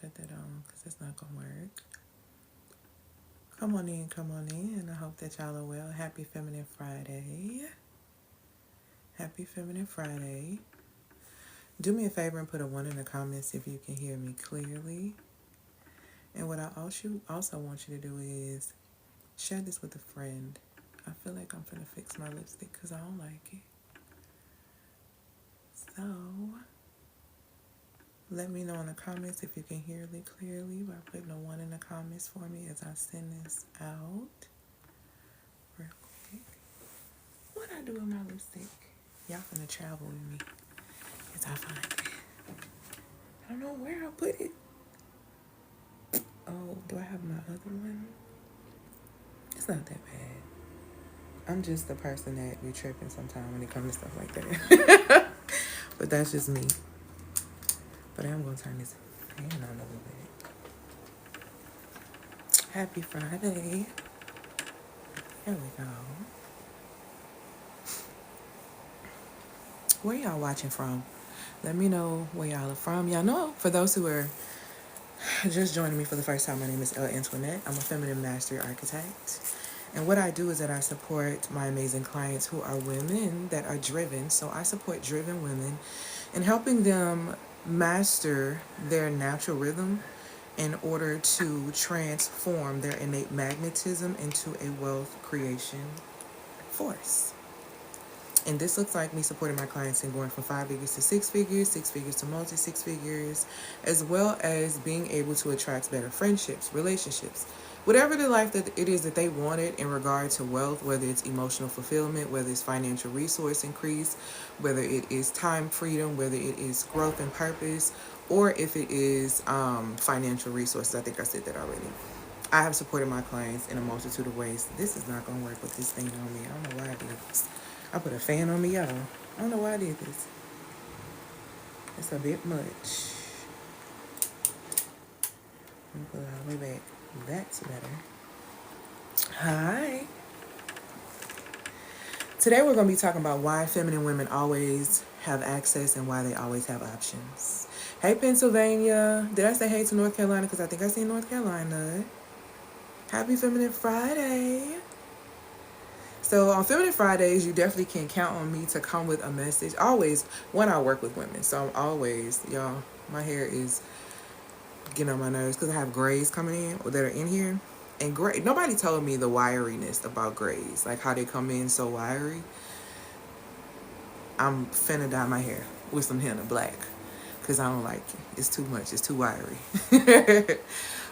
cut that on because it's not going to work. Come on in, and I hope that y'all are well. Happy Feminine Friday. Happy Feminine Friday. Do me a favor and put a 1 in the comments if you can hear me clearly. And what I also want you to do is share this with a friend. I feel like I'm finna fix my lipstick because I don't like it. So, let me know in the comments if you can hear me clearly by putting a 1 in the comments for me as I send this out. Real quick. What I do with my lipstick? Y'all finna travel with me as I find it. I don't know where I put it. Oh, do I have my other one? It's not that bad. I'm just the person that be tripping sometimes when it comes to stuff like that. But that's just me. But I am going to turn this fan on a little bit. Happy Friday. There we go. Where y'all watching from? Let me know where y'all are from. Y'all know, for those who are just joining me for the first time, my name is Antoinette. I'm a feminine mastery architect. And what I do is that I support my amazing clients who are women that are driven. So I support driven women in helping them master their natural rhythm in order to transform their innate magnetism into a wealth creation force. And this looks like me supporting my clients in going from 5 figures to 6 figures to multi 6 figures, as well as being able to attract better friendships, relationships, whatever the life that it is that they wanted in regard to wealth, whether it's emotional fulfillment, whether it's financial resource increase, whether it is time freedom, whether it is growth and purpose, or if it is financial resources. I think I said that already. I have supported my clients in a multitude of ways. This is not going to work with this thing on me. I don't know why I did this. I put a fan on me, y'all. I don't know why I did this. It's a bit much. Let me put it all the way back. That's better. Hi. Today we're going to be talking about why feminine women always have access and why they always have options. Hey, Pennsylvania. Did I say hey to North Carolina? Because I think I see North Carolina. Happy Feminine Friday. So on Feminine Fridays, you definitely can count on me to come with a message. Always, when I work with women. So I'm always, y'all, my hair is getting on my nerves because I have grays coming in or that are in here. And gray, nobody told me the wiriness about grays, like how they come in so wiry. I'm finna dye my hair with some henna black because I don't like it. It's too much. It's too wiry.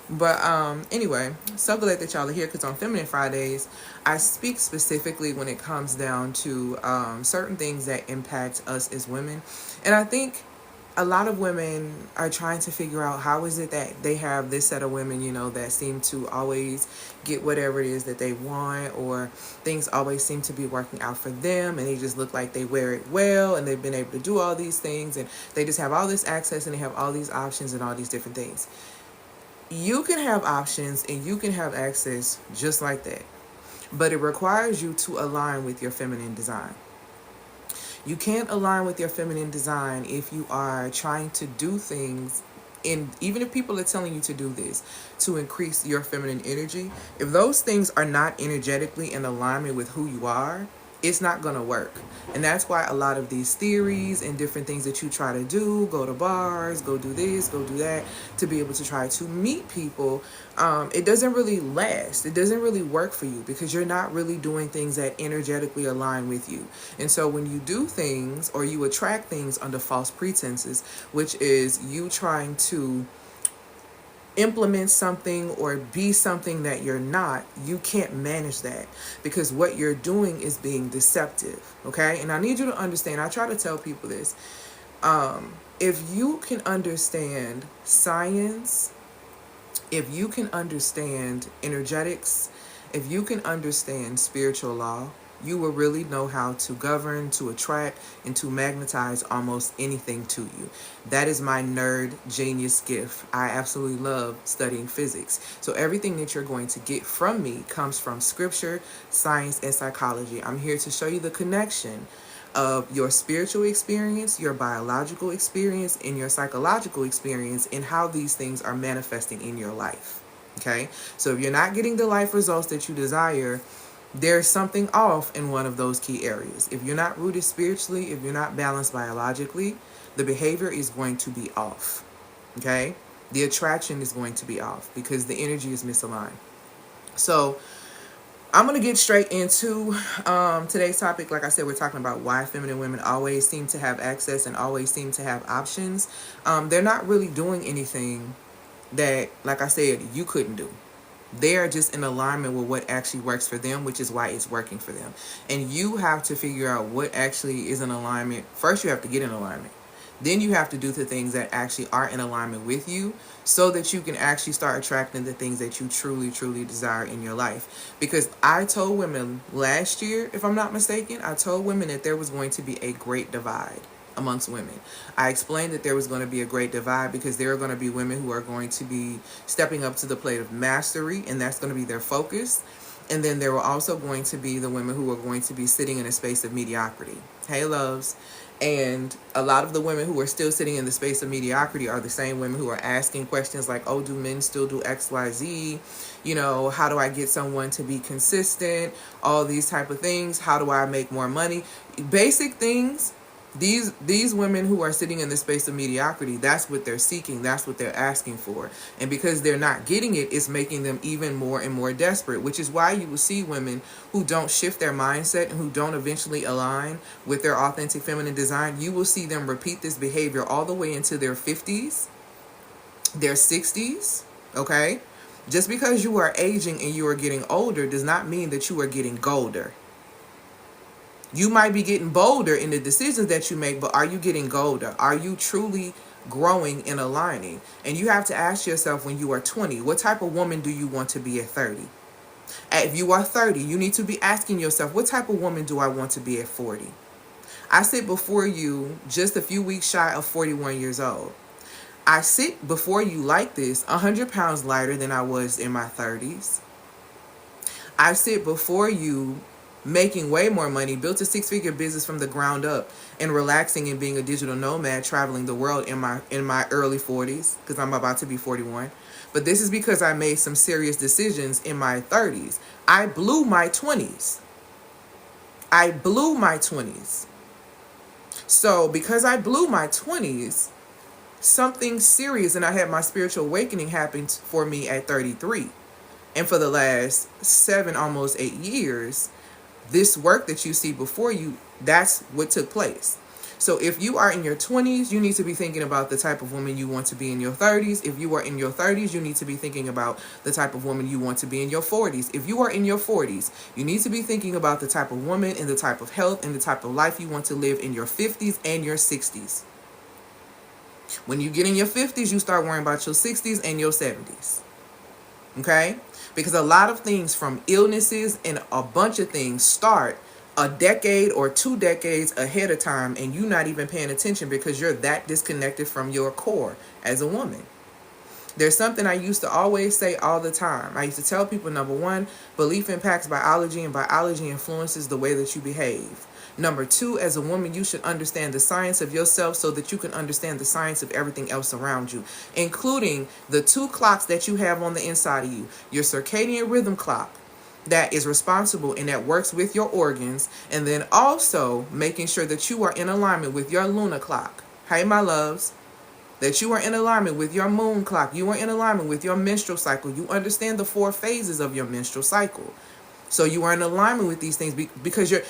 But anyway, so glad that y'all are here because on Feminine Fridays, I speak specifically when it comes down to certain things that impact us as women. And I think a lot of women are trying to figure out how is it that they have this set of women, you know, that seem to always get whatever it is that they want, or things always seem to be working out for them and they just look like they wear it well and they've been able to do all these things and they just have all this access and they have all these options and all these different things. You can have options and you can have access just like that, but it requires you to align with your feminine design. You can't align with your feminine design if you are trying to do things, and even if people are telling you to do this to increase your feminine energy, if those things are not energetically in alignment with who you are, it's not going to work. And that's why a lot of these theories and different things that you try to do, go to bars, go do this, go do that, to be able to try to meet people, it doesn't really last. It doesn't really work for you because you're not really doing things that energetically align with you. And so when you do things or you attract things under false pretenses, which is you trying to implement something or be something that you're not, you can't manage that because what you're doing is being deceptive. Okay. And I need you to understand, I try to tell people this. If you can understand science, if you can understand energetics, if you can understand spiritual law, you will really know how to govern, to attract, and to magnetize almost anything to you. That is my nerd genius gift. I absolutely love studying physics. So everything that you're going to get from me comes from scripture, science, and psychology. I'm here to show you the connection of your spiritual experience, your biological experience, and your psychological experience, and how these things are manifesting in your life. Okay? So if you're not getting the life results that you desire, there's something off in one of those key areas. If you're not rooted spiritually, if you're not balanced biologically, the behavior is going to be off. Okay? The attraction is going to be off because the energy is misaligned. So I'm going to get straight into today's topic. Like I said, we're talking about why feminine women always seem to have access and always seem to have options. They're not really doing anything that, like I said, you couldn't do. They're just in alignment with what actually works for them, which is why it's working for them. And you have to figure out what actually is in alignment. First, you have to get in alignment. Then you have to do the things that actually are in alignment with you so that you can actually start attracting the things that you truly, truly desire in your life. Because I told women last year, if I'm not mistaken, I told women that there was going to be a great divide amongst women. I explained that there was going to be a great divide because there are going to be women who are going to be stepping up to the plate of mastery, and that's going to be their focus. And then there were also going to be the women who are going to be sitting in a space of mediocrity. Hey, loves. And a lot of the women who are still sitting in the space of mediocrity are the same women who are asking questions like, oh, do men still do X, Y, Z? You know, how do I get someone to be consistent? All these type of things. How do I make more money? Basic things. These women who are sitting in the space of mediocrity, that's what they're seeking. That's what they're asking for. And because they're not getting it, it's making them even more and more desperate, which is why you will see women who don't shift their mindset and who don't eventually align with their authentic feminine design. You will see them repeat this behavior all the way into their 50s, their 60s, okay? Just because you are aging and you are getting older does not mean that you are getting golder. You might be getting bolder in the decisions that you make, but are you getting golder? Are you truly growing and aligning? And you have to ask yourself when you are 20, what type of woman do you want to be at 30? If you are 30, you need to be asking yourself, what type of woman do I want to be at 40? I sit before you just a few weeks shy of 41 years old. I sit before you like this, 100 pounds lighter than I was in my 30s. I sit before you making way more money, built a 6-figure business from the ground up, and relaxing and being a digital nomad, traveling the world in my early 40s, because I'm about to be 41. But this is because I made some serious decisions in my 30s. I blew my 20s. So because I blew my 20s, something serious, and I had my spiritual awakening happen for me at 33. And for the last 7, almost 8 years, this work that you see before you, that's what took place. So if you are in your 20s, you need to be thinking about the type of woman you want to be in your 30s. If you are in your 30s, you need to be thinking about the type of woman you want to be in your 40s. If you are in your 40s, you need to be thinking about the type of woman and the type of health and the type of life you want to live in your 50s and your 60s. When you get in your 50s, you start worrying about your 60s and your 70s. Okay? Because a lot of things, from illnesses and a bunch of things, start a decade or 2 decades ahead of time, and you're not even paying attention because you're that disconnected from your core as a woman. There's something I used to always say all the time. I used to tell people, number 1, belief impacts biology, and biology influences the way that you behave. Number 2, as a woman, you should understand the science of yourself so that you can understand the science of everything else around you, including the 2 clocks that you have on the inside of you. Your circadian rhythm clock that is responsible and that works with your organs, and then also making sure that you are in alignment with your lunar clock. Hey, my loves. That you are in alignment with your moon clock. You are in alignment with your menstrual cycle. You understand the 4 phases of your menstrual cycle. So you are in alignment with these things because you're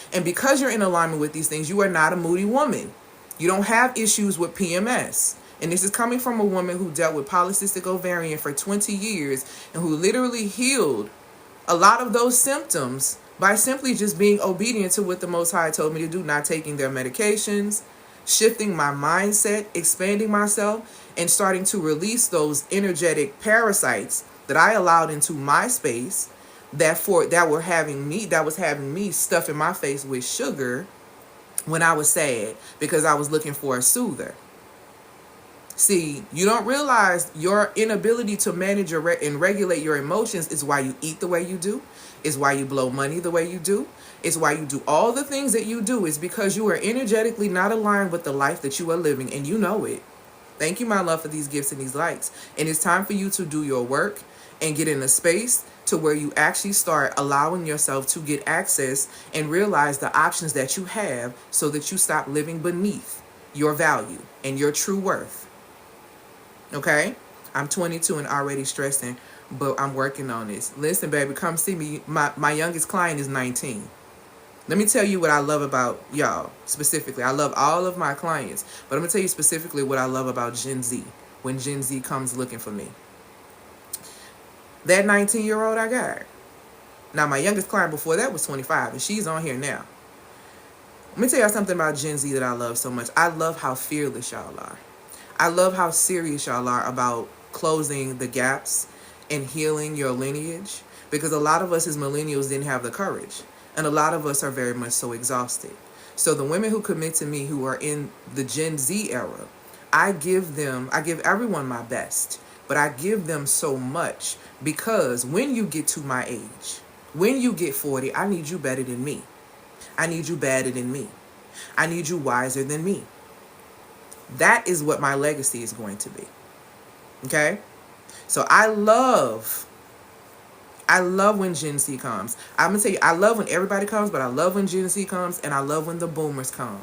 in alignment with these things, you are not a moody woman. You don't have issues with PMS. And this is coming from a woman who dealt with polycystic ovarian for 20 years and who literally healed a lot of those symptoms by simply just being obedient to what the Most High told me to do, not taking their medications, shifting my mindset, expanding myself, and starting to release those energetic parasites that I allowed into my space that was having me stuffing my face with sugar when I was sad because I was looking for a soother. See, you don't realize your inability to manage and regulate your emotions is why you eat the way you do, is why you blow money the way you do, is why you do all the things that you do. Is because you are energetically not aligned with the life that you are living, and you know it. Thank you, my love, for these gifts and these likes. And it's time for you to do your work and get in a space to where you actually start allowing yourself to get access and realize the options that you have so that you stop living beneath your value and your true worth. Okay? I'm 22 and already stressing, but I'm working on this. Listen, baby, come see me. My youngest client is 19. Let me tell you what I love about y'all specifically. I love all of my clients, but I'm going to tell you specifically what I love about Gen Z when Gen Z comes looking for me. That 19-year-old I got. Now, my youngest client before that was 25, and she's on here now. Let me tell y'all something about Gen Z that I love so much. I love how fearless y'all are. I love how serious y'all are about closing the gaps and healing your lineage, because a lot of us as millennials didn't have the courage, and a lot of us are very much so exhausted. So the women who commit to me who are in the Gen Z era, I give everyone my best, but I give them so much because when you get to my age, when you get 40, I need you better than me. I need you better than me. I need you wiser than me. That is what my legacy is going to be. Okay? So I love when Gen Z comes. I'm going to tell you, I love when everybody comes, but I love when Gen Z comes, and I love when the boomers come.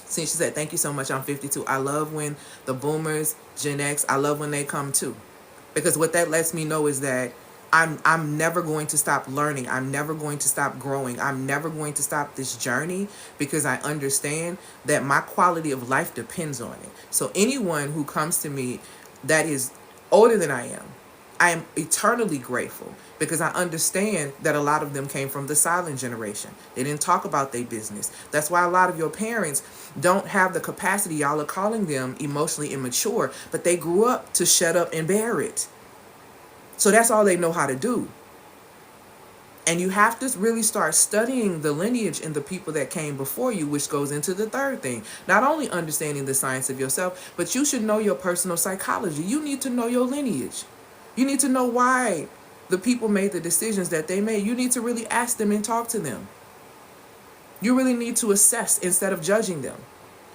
See, she said, thank you so much, I'm 52. I love when the boomers, Gen X, I love when they come too. Because what that lets me know is that I'm never going to stop learning. I'm never going to stop growing. I'm never going to stop this journey, because I understand that my quality of life depends on it. So anyone who comes to me that is older than I am eternally grateful, because I understand that a lot of them came from the silent generation. They didn't talk about their business. That's why a lot of your parents don't have the capacity. Y'all are calling them emotionally immature, but they grew up to shut up and bear it. So that's all they know how to do. And you have to really start studying the lineage and the people that came before you, which goes into the third thing. Not only understanding the science of yourself, but you should know your personal psychology. You need to know your lineage. You need to know why the people made the decisions that they made. You need to really ask them and talk to them. You really need to assess instead of judging them.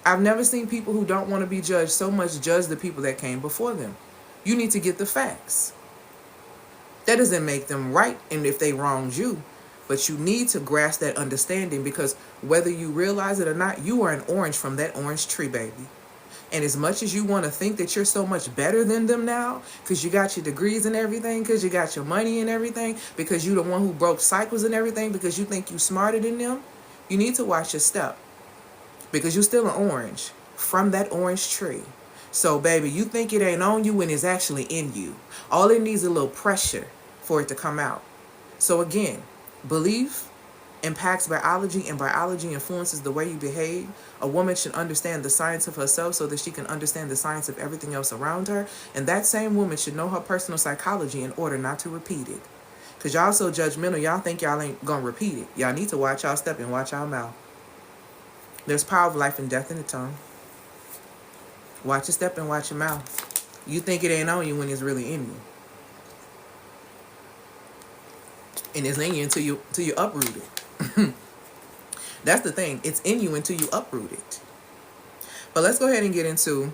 I've never seen people who don't want to be judged so much judge the people that came before them. You need to get the facts. That doesn't make them right, and if they wronged you, but you need to grasp that understanding, because whether you realize it or not, you are an orange from that orange tree, baby. And as much as you want to think that you're so much better than them now, because you got your degrees and everything, because you got your money and everything, because you're the one who broke cycles and everything, because you think you're smarter than them, you need to watch your step, because you're still an orange from that orange tree. So, baby, you think it ain't on you when it's actually in you. All it needs is a little pressure for it to come out. So again, belief impacts biology, and biology influences the way you behave. A woman should understand the science of herself so that she can understand the science of everything else around her. And that same woman should know her personal psychology in order not to repeat it. Because y'all so judgmental, y'all think y'all ain't gonna repeat it. Y'all need to watch y'all step and watch y'all mouth. There's power of life and death in the tongue. Watch your step and watch your mouth. You think it ain't on you when it's really in you. And it's in you until you uproot it. That's the thing. It's in you until you uproot it. But let's go ahead and get into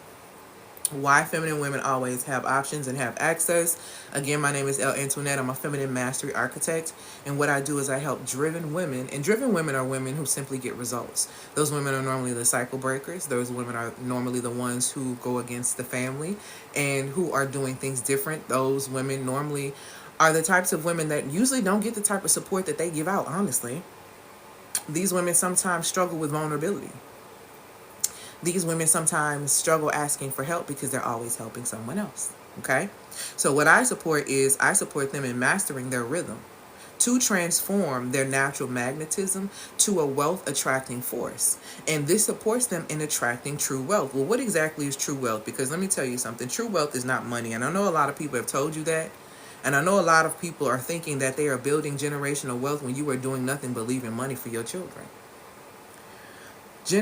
why feminine women always have options and have access. Again, my name is Elle Antoinette. I'm a feminine mastery architect. And what I do is I help driven women. And driven women are women who simply get results. Those women are normally the cycle breakers. Those women are normally the ones who go against the family and who are doing things different. Those women normally are the types of women that usually don't get the type of support that they give out, honestly. These women sometimes struggle with vulnerability. These women sometimes struggle asking for help because they're always helping someone else, okay? So what I support them in mastering their rhythm to transform their natural magnetism to a wealth-attracting force. And this supports them in attracting true wealth. Well, what exactly is true wealth? Because let me tell you something. True wealth is not money. And I know a lot of people have told you that. And I know a lot of people are thinking that they are building generational wealth when you are doing nothing but leaving money for your children.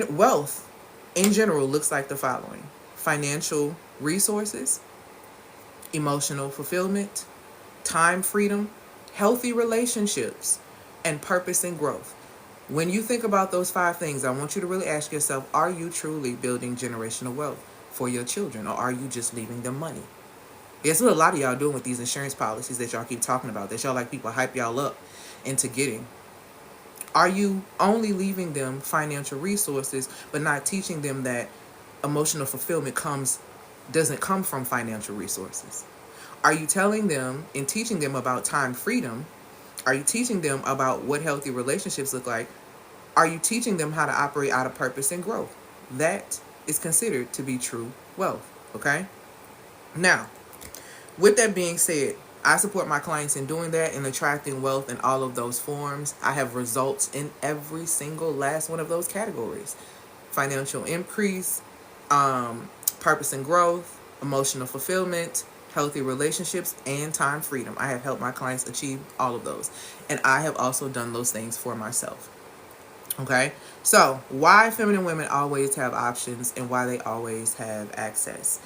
Wealth, in general, looks like the following. financial resources, emotional fulfillment, time freedom, healthy relationships, and purpose and growth. When you think about those 5 things, I want you to really ask yourself, are you truly building generational wealth for your children, or are you just leaving them money? That's what a lot of y'all doing with these insurance policies that y'all keep talking about, that y'all like people hype y'all up into getting. Are you only leaving them financial resources but not teaching them that emotional fulfillment doesn't come from financial resources? Are you telling them and teaching them about time freedom? Are you teaching them about what healthy relationships look like? Are you teaching them how to operate out of purpose and growth? That is considered to be true wealth, okay? Now, with that being said, I support my clients in doing that and attracting wealth in all of those forms. I have results in every single last one of those categories. Financial increase, purpose and growth, emotional fulfillment, healthy relationships, and time freedom. I have helped my clients achieve all of those. And I have also done those things for myself. Okay? So, why feminine women always have options and why they always have access.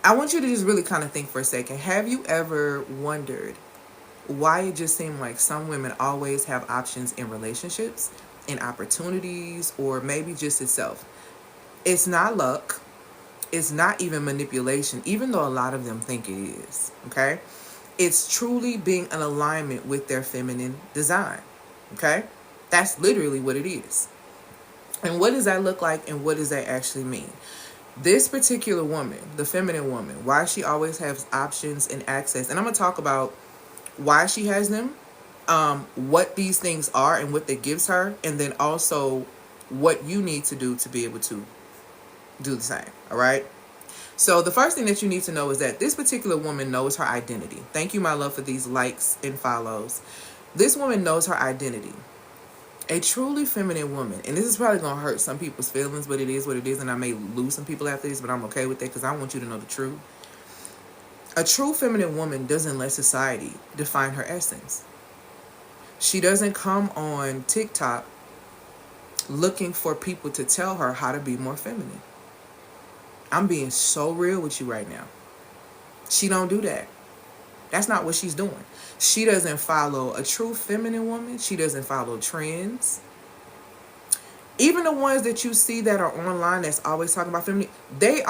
I want you to just really kind of think for a second. Have you ever wondered why it just seemed like some women always have options in relationships, in opportunities, or maybe just itself? It's not luck. It's not even manipulation, even though a lot of them think it is. Okay? It's truly being in alignment with their feminine design. Okay? That's literally what it is. And what does that look like, and what does that actually mean? This particular woman, the feminine woman, why she always has options and access. And I'm going to talk about why she has them, what these things are and what that gives her, and then also what you need to do to be able to do the same. All right? So the first thing that you need to know is that this particular woman knows her identity. Thank you, my love, for these likes and follows. This woman knows her identity. A truly feminine woman, and this is probably going to hurt some people's feelings, but it is what it is, and I may lose some people after this, but I'm okay with that because I want you to know the truth. A true feminine woman doesn't let society define her essence. She doesn't come on TikTok looking for people to tell her how to be more feminine. I'm being so real with you right now. She don't do that. That's not what she's doing. She doesn't follow a true feminine woman. She doesn't follow trends. Even the ones that you see that are online that's always talking about feminine, they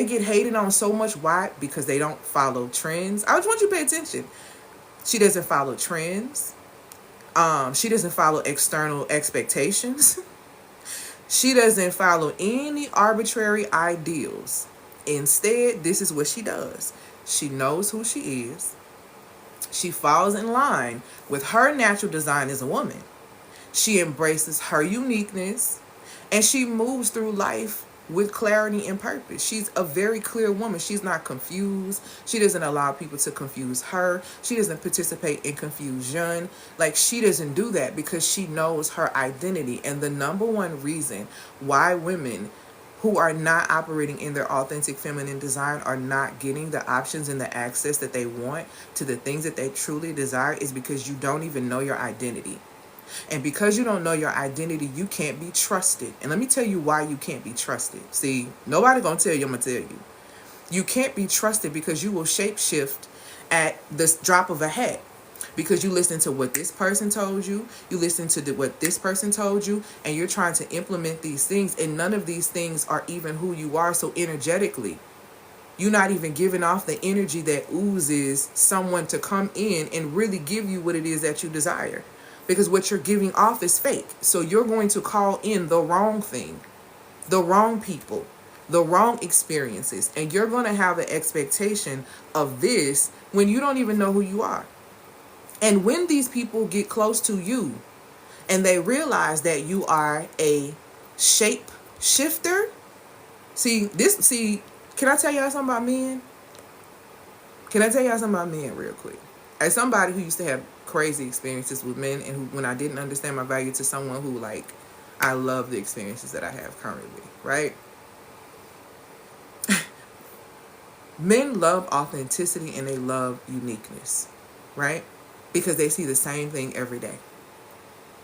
get hated on so much. Why? Because they don't follow trends. I just want you to pay attention. She doesn't follow trends. She doesn't follow external expectations. She doesn't follow any arbitrary ideals. Instead, this is what she does. She knows who she is. She falls in line with her natural design as a woman. She embraces her uniqueness, and she moves through life with clarity and purpose. She's a very clear woman. She's not confused. She doesn't allow people to confuse her. She doesn't participate in confusion. Like, she doesn't do that because she knows her identity. And the number one reason why women who are not operating in their authentic feminine design are not getting the options and the access that they want to the things that they truly desire is because you don't even know your identity. And because you don't know your identity, you can't be trusted. And let me tell you why you can't be trusted. See, nobody gonna tell you, I'm gonna tell you. You can't be trusted because you will shapeshift at the drop of a hat. Because you listen to what this person told you, you listen to what this person told you, and you're trying to implement these things, and none of these things are even who you are. So energetically, you're not even giving off the energy that oozes someone to come in and really give you what it is that you desire. Because what you're giving off is fake. So you're going to call in the wrong thing, the wrong people, the wrong experiences, and you're going to have an expectation of this when you don't even know who you are. And when these people get close to you and they realize that you are a shape shifter, see, can I tell y'all something about men? Can I tell y'all something about men real quick? As somebody who used to have crazy experiences with men, and who, when I didn't understand my value, to someone who, like, I love the experiences that I have currently, right? Men love authenticity and they love uniqueness, right? Because they see the same thing every day.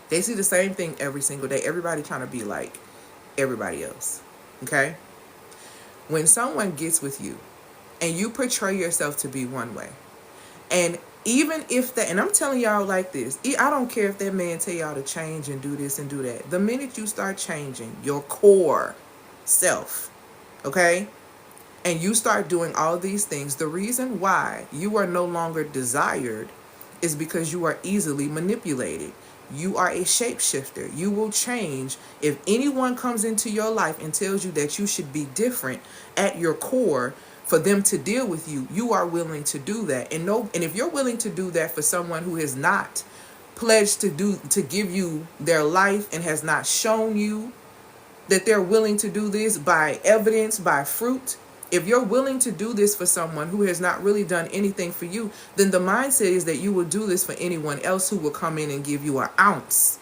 They see the same thing every single day. Everybody trying to be like everybody else, okay? When someone gets with you and you portray yourself to be one way, and even if that, and I'm telling y'all like this, I don't care if that man tell y'all to change and do this and do that. The minute you start changing your core self, okay, and you start doing all these things, the reason why you are no longer desired is because you are easily manipulated. You are a shapeshifter. You will change. If anyone comes into your life and tells you that you should be different at your core for them to deal with you, you are willing to do that. And if you're willing to do that for someone who has not pledged to give you their life and has not shown you that they're willing to do this by evidence, by fruit, if you're willing to do this for someone who has not really done anything for you, then the mindset is that you will do this for anyone else who will come in and give you an ounce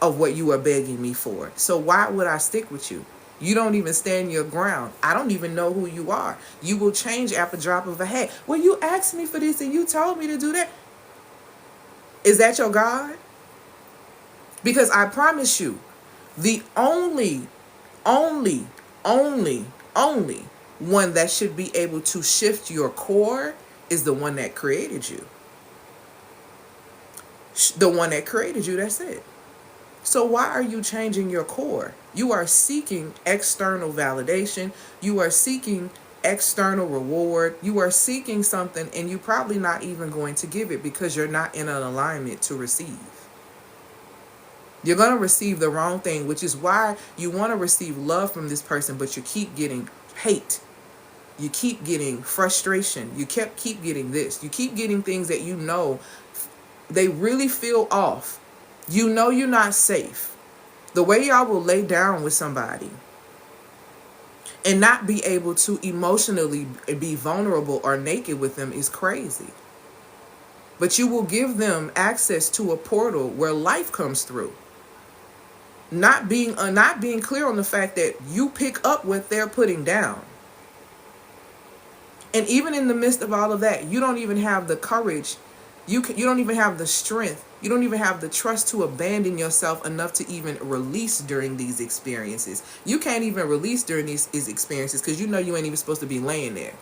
of what you are begging me for. So why would I stick with you? You don't even stand your ground. I don't even know who you are. You will change after drop of a hat. Well, you asked me for this and you told me to do that. Is that your God? Because I promise you, the only one that should be able to shift your core is the one that created you. The one that created you, that's it. So why are you changing your core? You are seeking external validation. You are seeking external reward. You are seeking something and you're probably not even going to give it because you're not in an alignment to receive. You're going to receive the wrong thing, which is why you want to receive love from this person, but you keep getting hate. You keep getting frustration. You keep getting this. You keep getting things that you know they really feel off. You know you're not safe. The way y'all will lay down with somebody and not be able to emotionally be vulnerable or naked with them is crazy. But you will give them access to a portal where life comes through. Not being clear on the fact that you pick up what they're putting down. And even in the midst of all of that, you don't even have the courage. You don't even have the strength. You don't even have the trust to abandon yourself enough to even release during these experiences. You can't even release during these experiences because you know you ain't even supposed to be laying there.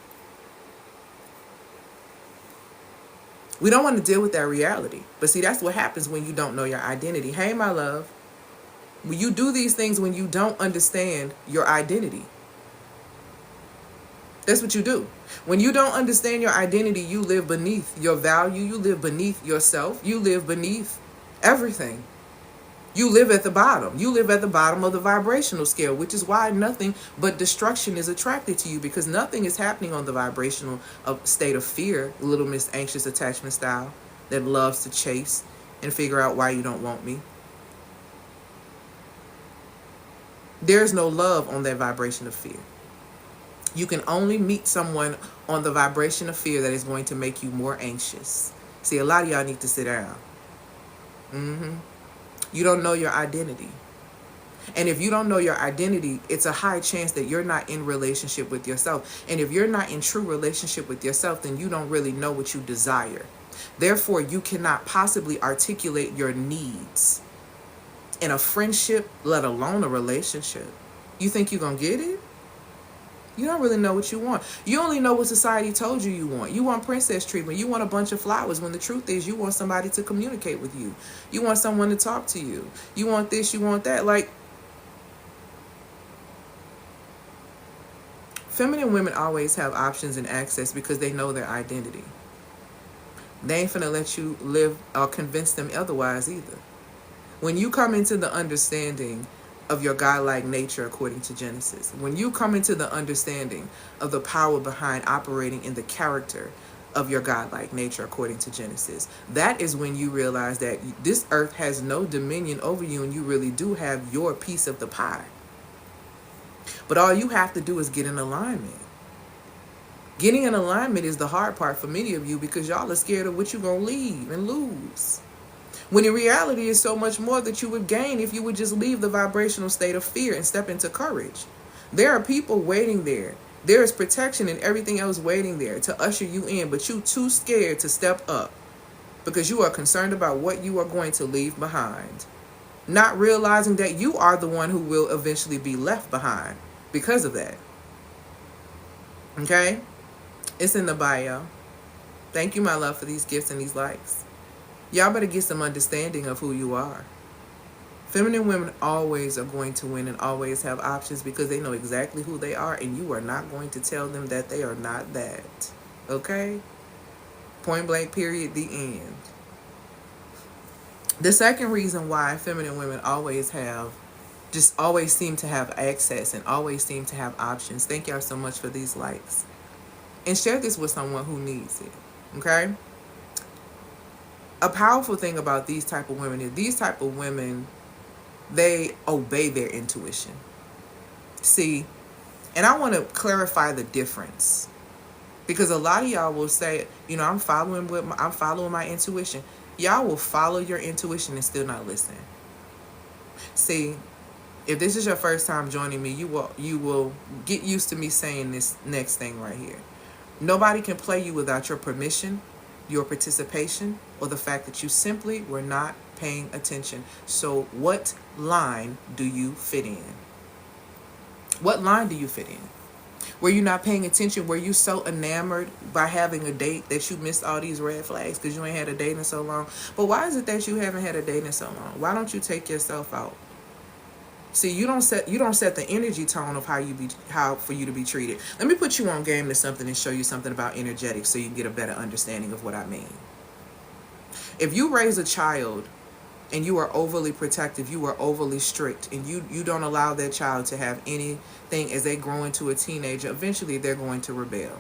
We don't want to deal with that reality. But see, that's what happens when you don't know your identity. Hey, my love. When you do these things when you don't understand your identity. That's what you do. When you don't understand your identity, you live beneath your value. You live beneath yourself. You live beneath everything. You live at the bottom. You live at the bottom of the vibrational scale, which is why nothing but destruction is attracted to you, because nothing is happening on the vibrational state of fear, Little Miss Anxious Attachment style, that loves to chase and figure out why you don't want me. There's no love on that vibration of fear. You can only meet someone on the vibration of fear that is going to make you more anxious. See, a lot of y'all need to sit down. You don't know your identity. And if you don't know your identity, it's a high chance that you're not in relationship with yourself. And if you're not in true relationship with yourself, then you don't really know what you desire. Therefore, you cannot possibly articulate your needs in a friendship, let alone a relationship. You think you're going to get it? You don't really know what you want. You only know what society told you you want. You want princess treatment. You want a bunch of flowers when the truth is you want somebody to communicate with you. You want someone to talk to you. You want this, you want that. Like, feminine women always have options and access because they know their identity. They ain't finna let you live or convince them otherwise either. When you come into the understanding of your godlike nature according to Genesis, when you come into the understanding of the power behind operating in the character of your godlike nature according to Genesis, that is when you realize that this earth has no dominion over you and you really do have your piece of the pie. But all you have to do is get in alignment. Getting in alignment is the hard part for many of you because y'all are scared of what you're going to leave and lose. When in reality is so much more that you would gain if you would just leave the vibrational state of fear and step into courage. There are people waiting there. There is protection and everything else waiting there to usher you in, but you too scared to step up because you are concerned about what you are going to leave behind. Not realizing that you are the one who will eventually be left behind because of that. Okay? It's in the bio. Thank you, my love, for these gifts and these likes. Y'all better get some understanding of who you are. Feminine women always are going to win and always have options because they know exactly who they are, and you are not going to tell them that they are not that. Okay? Point blank, period, the end. The second reason why feminine women always seem to have access and always seem to have options. Thank y'all so much for these likes. And share this with someone who needs it. Okay? A powerful thing about these type of women is these type of women, they obey their intuition. See, and I want to clarify the difference. Because a lot of y'all will say, I'm following my intuition. Y'all will follow your intuition and still not listen. See, if this is your first time joining me, you will get used to me saying this next thing right here. Nobody can play you without your permission, your participation, or the fact that you simply were not paying attention. So what line do you fit in? What line do you fit in? Were you not paying attention? Were you so enamored by having a date that you missed all these red flags because you ain't had a date in so long? But why is it that you haven't had a date in so long? Why don't you take yourself out? See, you don't set the energy tone of how for you to be treated. Let me put you on game to something and show you something about energetics so you can get a better understanding of what I mean. If you raise a child and you are overly protective, you are overly strict, and you don't allow that child to have anything as they grow into a teenager, eventually they're going to rebel.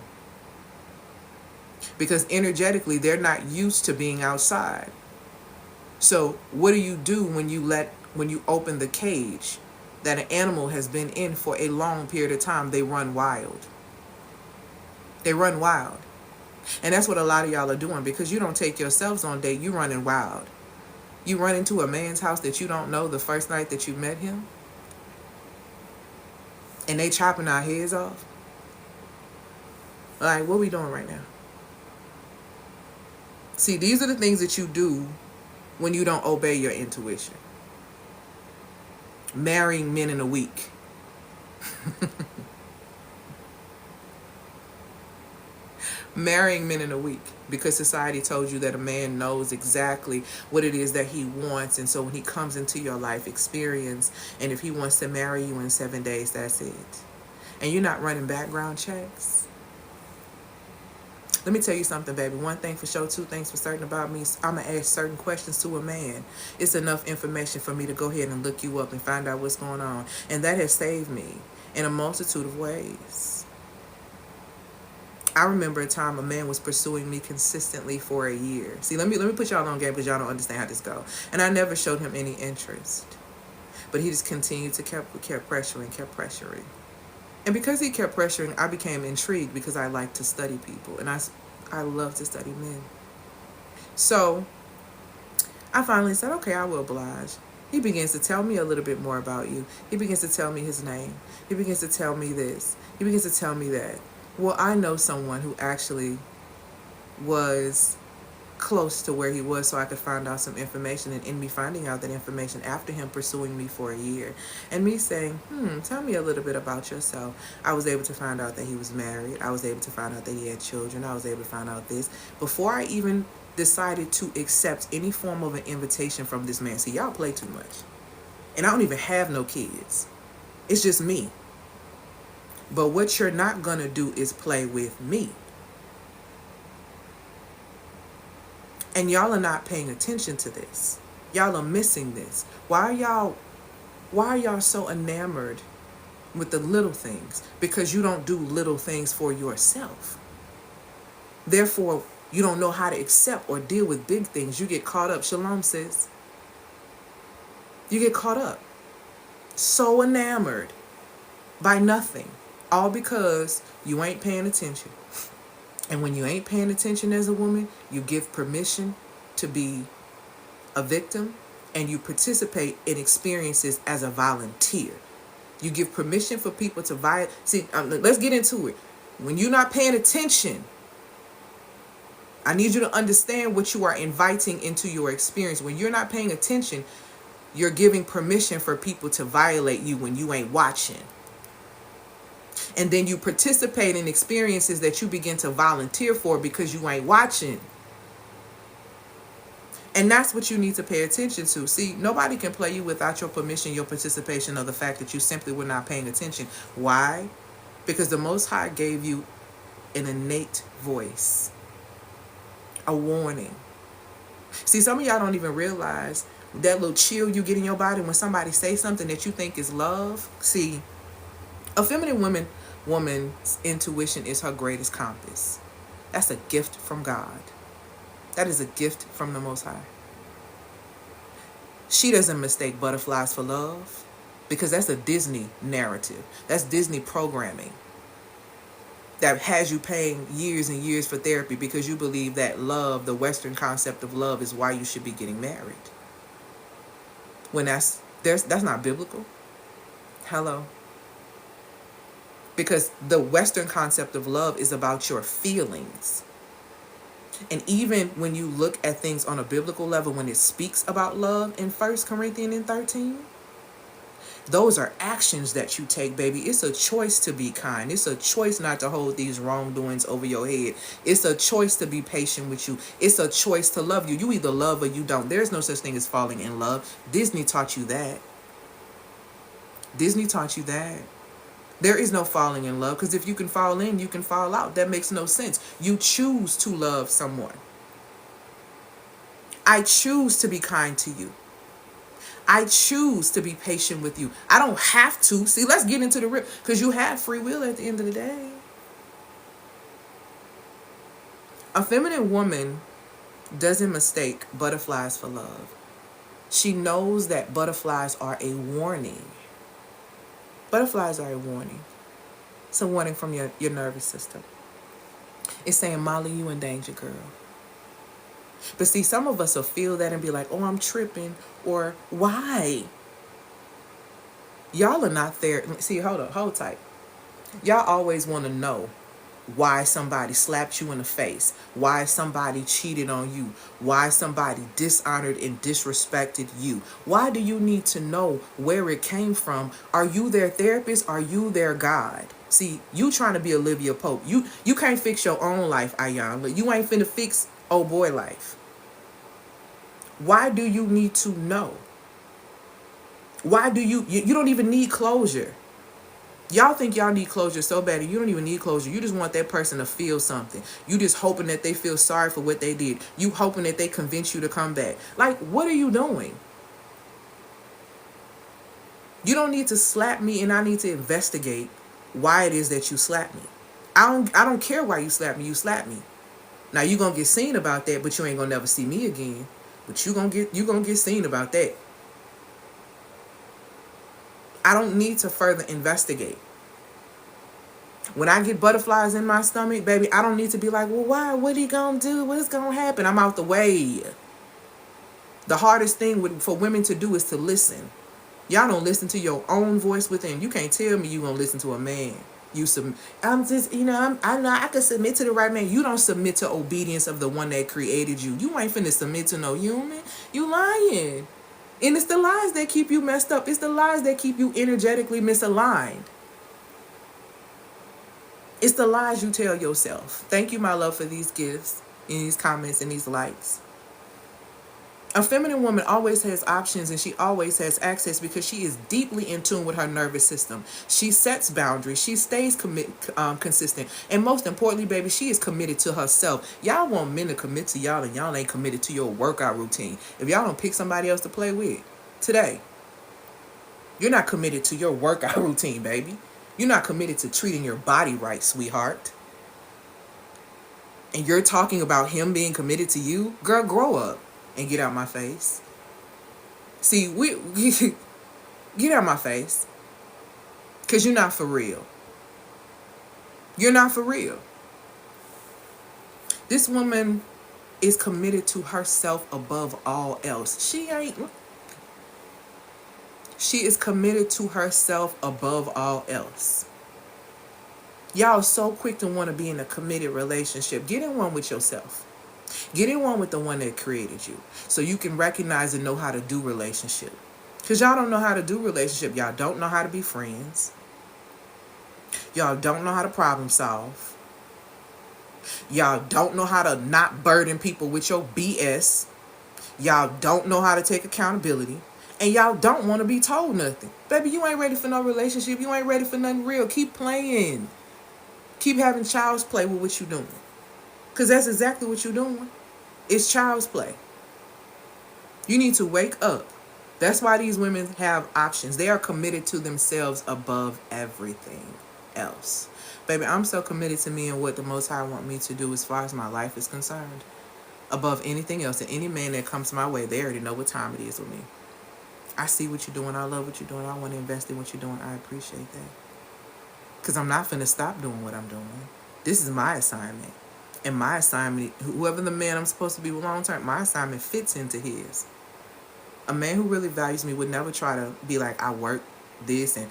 Because energetically, they're not used to being outside. So what do you do when you open the cage that an animal has been in for a long period of time? They run wild. They run wild. And that's what a lot of y'all are doing because you don't take yourselves on date. You running wild. You run into a man's house that you don't know the first night that you met him, and they chopping our heads off. Like, what are we doing right now? See, these are the things that you do when you don't obey your intuition. Marrying men in a week. Marrying men in a week because society told you that a man knows exactly what it is that he wants, and so when he comes into your life, experience, and if he wants to marry you in 7 days, that's it. And you're not running background checks. Let me tell you something, baby. One thing for sure, two things for certain about me. I'm going to ask certain questions to a man. It's enough information for me to go ahead and look you up and find out what's going on. And that has saved me in a multitude of ways. I remember a time a man was pursuing me consistently for a year. See, let me put y'all on game because y'all don't understand how this goes. And I never showed him any interest. But he just continued to kept pressuring. And because he kept pressuring, I became intrigued because I like to study people. And I love to study men. So I finally said, okay, I will oblige. He begins to tell me a little bit more about you. He begins to tell me his name. He begins to tell me this. He begins to tell me that. Well, I know someone who actually was close to where he was so I could find out some information, and in me finding out that information after him pursuing me for a year and me saying, tell me a little bit about yourself, I was able to find out that he was married. I was able to find out that he had children. I was able to find out this before I even decided to accept any form of an invitation from this man. See, y'all play too much. And I don't even have no kids. It's just me. But what you're not going to do is play with me. And y'all are not paying attention to this. Y'all are missing this. Why are y'all so enamored with the little things? Because you don't do little things for yourself. Therefore, you don't know how to accept or deal with big things. You get caught up. Shalom, sis. You get caught up. So enamored by nothing. All because you ain't paying attention. And when you ain't paying attention as a woman, you give permission to be a victim, and you participate in experiences as a volunteer. You give permission for people to violate. See, let's get into it. When you're not paying attention, I need you to understand what you are inviting into your experience. When you're not paying attention, you're giving permission for people to violate you when you ain't watching. And then you participate in experiences that you begin to volunteer for because you ain't watching. And that's what you need to pay attention to. See, nobody can play you without your permission, your participation, or the fact that you simply were not paying attention. Why? Because the Most High gave you an innate voice, a warning. See, some of y'all don't even realize that little chill you get in your body when somebody says something that you think is love. See, a feminine woman's intuition is her greatest compass. That's a gift from God. That is a gift from the Most High. She doesn't mistake butterflies for love because that's a Disney narrative. That's Disney programming that has you paying years and years for therapy because you believe that love, the Western concept of love, is why you should be getting married. When that's not biblical. Hello. Because the Western concept of love is about your feelings. And even when you look at things on a biblical level, when it speaks about love in 1 Corinthians 13, those are actions that you take, baby. It's a choice to be kind. It's a choice not to hold these wrongdoings over your head. It's a choice to be patient with you. It's a choice to love you. You either love or you don't. There's no such thing as falling in love. Disney taught you that. Disney taught you that. There is no falling in love, because if you can fall in, you can fall out. That makes no sense. You choose to love someone. I choose to be kind to you. I choose to be patient with you. I don't have to. See, let's get into the rip, because you have free will at the end of the day. A feminine woman doesn't mistake butterflies for love. She knows that butterflies are a warning. Butterflies are a warning. It's a warning from your nervous system. It's saying, Molly, you in danger, girl. But see, some of us will feel that and be like, oh, I'm tripping. Or why? Y'all are not there. See, hold tight. Y'all always want to know why somebody slapped you in the face, why somebody cheated on you, why somebody dishonored and disrespected you. Why do you need to know where it came from? Are you their therapist? Are you their God? See, you trying to be Olivia Pope. You can't fix your own life, Ayan. You ain't finna fix old boy life. Why do you need to know? Why do you don't even need closure? Y'all think y'all need closure so bad, and you don't even need closure. You just want that person to feel something. You just hoping that they feel sorry for what they did. You hoping that they convince you to come back. Like, what are you doing? You don't need to slap me, and I need to investigate why it is that you slap me. I don't care why you slap me. You slap me. Now you gonna get seen about that, but you ain't gonna never see me again. But you gonna get seen about that. I don't need to further investigate. When I get butterflies in my stomach, baby, I don't need to be like, well, why? What he gonna do? What's gonna happen? I'm out the way. The hardest thing for women to do is to listen. Y'all don't listen to your own voice within. You can't tell me you gonna listen to a man. I'm just, I know I can submit to the right man. You don't submit to obedience of the one that created you. You ain't finna submit to no human. You lying. And it's the lies that keep you messed up. It's the lies that keep you energetically misaligned. It's the lies you tell yourself. Thank you, my love, for these gifts and these comments and these likes. A feminine woman always has options, and she always has access because she is deeply in tune with her nervous system. She sets boundaries. She stays consistent. And most importantly, baby, she is committed to herself. Y'all want men to commit to y'all, and y'all ain't committed to your workout routine. If y'all don't pick somebody else to play with today, you're not committed to your workout routine, baby. You're not committed to treating your body right, sweetheart. And you're talking about him being committed to you? Girl, grow up and get out my face. See, get out my face. Because you're not for real. You're not for real. This woman is committed to herself above all else. She is committed to herself above all else. Y'all are so quick to want to be in a committed relationship. Get in one with yourself. Get in one with the one that created you, so you can recognize and know how to do relationship. Because y'all don't know how to do relationship. Y'all don't know how to be friends. Y'all don't know how to problem solve. Y'all don't know how to not burden people with your BS. Y'all don't know how to take accountability. And y'all don't want to be told nothing. Baby, you ain't ready for no relationship. You ain't ready for nothing real. Keep playing. Keep having child's play with what you doing. Because that's exactly what you're doing. It's child's play. You need to wake up. That's why these women have options. They are committed to themselves above everything else. Baby, I'm so committed to me and what the Most High want me to do as far as my life is concerned. Above anything else. And any man that comes my way, they already know what time it is with me. I see what you're doing. I love what you're doing. I want to invest in what you're doing. I appreciate that. Because I'm not finna stop doing what I'm doing. This is my assignment. And my assignment, whoever the man I'm supposed to be with long term, my assignment fits into his. A man who really values me would never try to be like, I work this. And,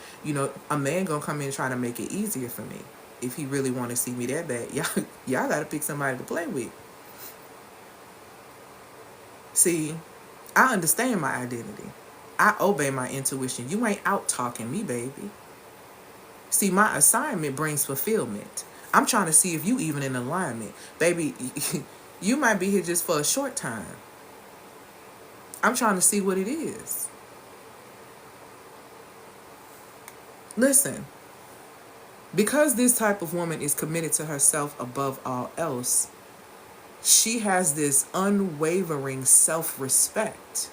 a man gonna come in and try to make it easier for me. If he really want to see me that bad, y'all got to pick somebody to play with. See, I understand my identity. I obey my intuition. You ain't out talking me, baby. See, my assignment brings fulfillment. I'm trying to see if you even in alignment. Baby, you might be here just for a short time. I'm trying to see what it is. Listen, because this type of woman is committed to herself above all else, she has this unwavering self-respect,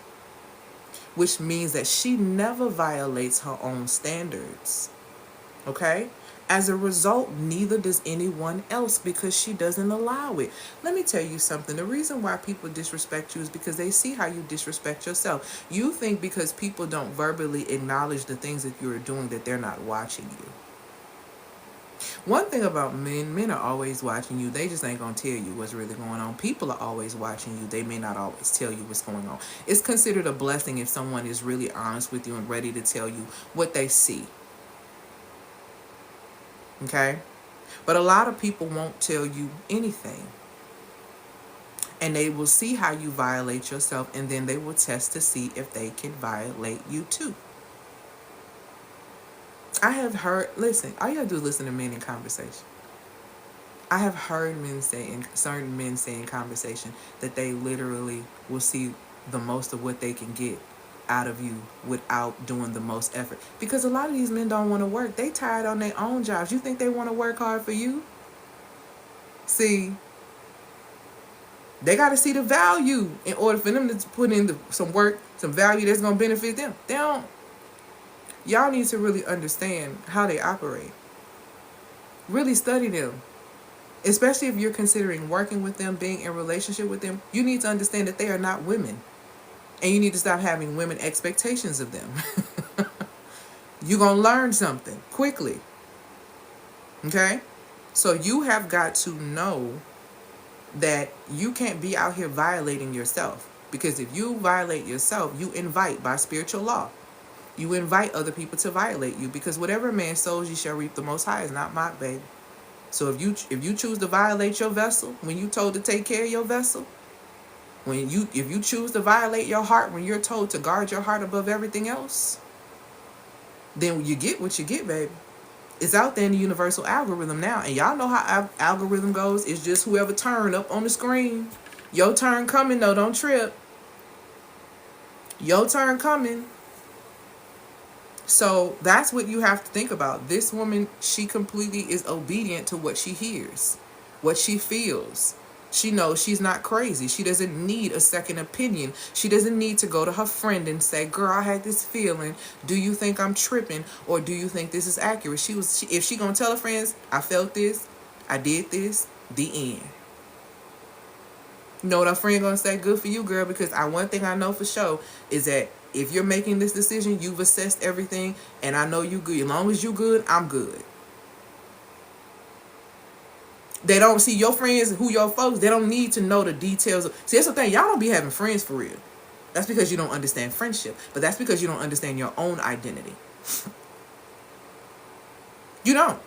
which means that she never violates her own standards. Okay? As a result, neither does anyone else because she doesn't allow it. Let me tell you something. The reason why people disrespect you is because they see how you disrespect yourself. You think because people don't verbally acknowledge the things that you're doing that they're not watching you. One thing about men are always watching you. They just ain't going to tell you what's really going on. People are always watching you. They may not always tell you what's going on. It's considered a blessing if someone is really honest with you and ready to tell you what they see. Okay? But a lot of people won't tell you anything. And they will see how you violate yourself, and then they will test to see if they can violate you too. I have heard, listen, all you gotta do is listen to men in conversation. I have heard certain men say in conversation that they literally will see the most of what they can get out of you without doing the most effort. Because a lot of these men don't want to work. They tired on their own jobs. You think they want to work hard for you? See, they got to see the value in order for them to put in some work, some value that's going to benefit them. They don't. Y'all need to really understand how they operate. Really study them. Especially if you're considering working with them, being in a relationship with them. You need to understand that they are not women. And you need to stop having women expectations of them. You're going to learn something quickly. Okay? So you have got to know that you can't be out here violating yourself. Because if you violate yourself, you invite by spiritual law. You invite other people to violate you. Because whatever man sows, you shall reap. The Most High is not mocked, baby. So if you choose to violate your vessel, when you told to take care of your vessel, if you choose to violate your heart when you're told to guard your heart above everything else, then you get what you get, baby. It's out there in the universal algorithm now. And y'all know how algorithm goes. It's just whoever turned up on the screen. Your turn coming, though. Don't trip. Your turn coming. So that's what you have to think about. This woman, she completely is obedient to what she hears, what she feels. She knows she's not crazy. She doesn't need a second opinion. She doesn't need to go to her friend and say, girl, I had this feeling. Do you think I'm tripping? Or do you think this is accurate? If she gonna tell her friends, I felt this, I did this, the end. You know what her friend gonna say? Good for you, girl, because one thing I know for sure is that if you're making this decision, you've assessed everything, and I know you good. As long as you good, I'm good. They don't see your friends, who your folks, they don't need to know the details. See, that's the thing. Y'all don't be having friends for real. That's because you don't understand friendship. But that's because you don't understand your own identity. You don't.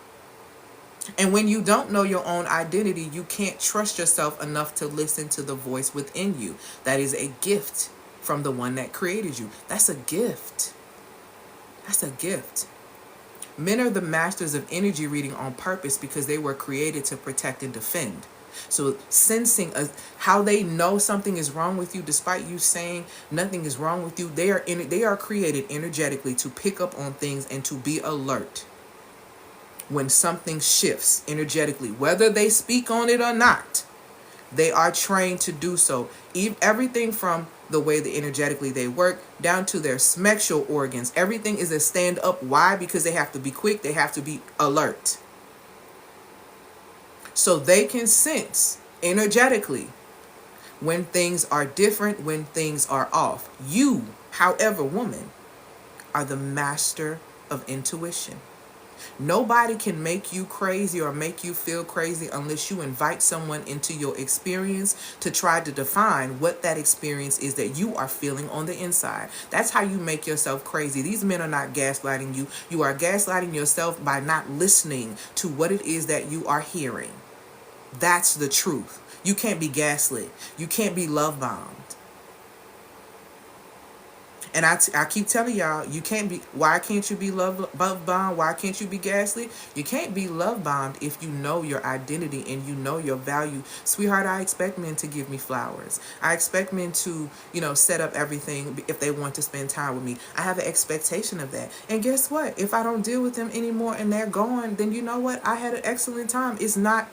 And when you don't know your own identity, you can't trust yourself enough to listen to the voice within you. That is a gift from the one that created you. That's a gift. That's a gift. Men are the masters of energy reading on purpose because they were created to protect and defend. So sensing how they know something is wrong with you, despite you saying nothing is wrong with you, they are created energetically to pick up on things and to be alert when something shifts energetically, whether they speak on it or not. They are trained to do so. Everything from the way that energetically they work down to their sexual organs. Everything is a stand up. Why? Because they have to be quick. They have to be alert. So they can sense energetically when things are different, when things are off. You, however, woman, are the master of intuition. Nobody can make you crazy or make you feel crazy unless you invite someone into your experience to try to define what that experience is that you are feeling on the inside. That's how you make yourself crazy. These men are not gaslighting you. You are gaslighting yourself by not listening to what it is that you are hearing. That's the truth. You can't be gaslit. You can't be love bombed. And I keep telling y'all, you can't be. Why can't you be love bombed? Why can't you be gaslit? You can't be love bombed if you know your identity and you know your value. Sweetheart, I expect men to give me flowers. I expect men to, set up everything if they want to spend time with me. I have an expectation of that. And guess what? If I don't deal with them anymore and they're gone, then you know what? I had an excellent time. It's not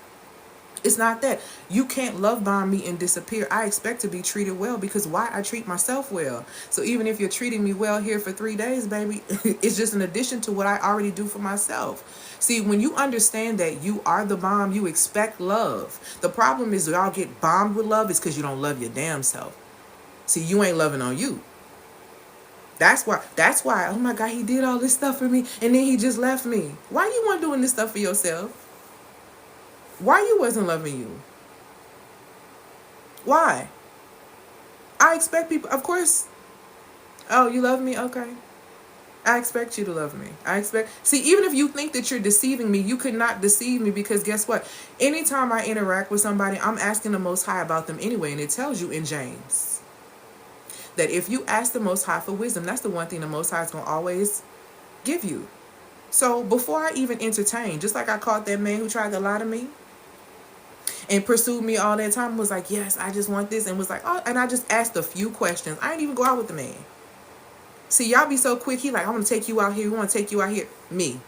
that. You can't love bomb me and disappear. I expect to be treated well because why? I treat myself well. So even if you're treating me well here for 3 days, baby, it's just an addition to what I already do for myself. See, when you understand that you are the bomb, you expect love. The problem is y'all get bombed with love is because you don't love your damn self. See, you ain't loving on you. That's why, oh my God, he did all this stuff for me and then he just left me. Why you want doing this stuff for yourself? Why you wasn't loving you? Why? I expect people, of course. Oh, you love me? Okay. I expect you to love me. See, even if you think that you're deceiving me, you could not deceive me because guess what? Anytime I interact with somebody, I'm asking the Most High about them anyway. And it tells you in James that if you ask the Most High for wisdom, that's the one thing the Most High is going to always give you. So before I even entertain, just like I caught that man who tried to lie to me, and pursued me all that time, was like, yes, I just want this, and was like, oh, and I just asked a few questions. I didn't even go out with the man. See, y'all be so quick. He like, I want to take you out here. We want to take you out here. Me,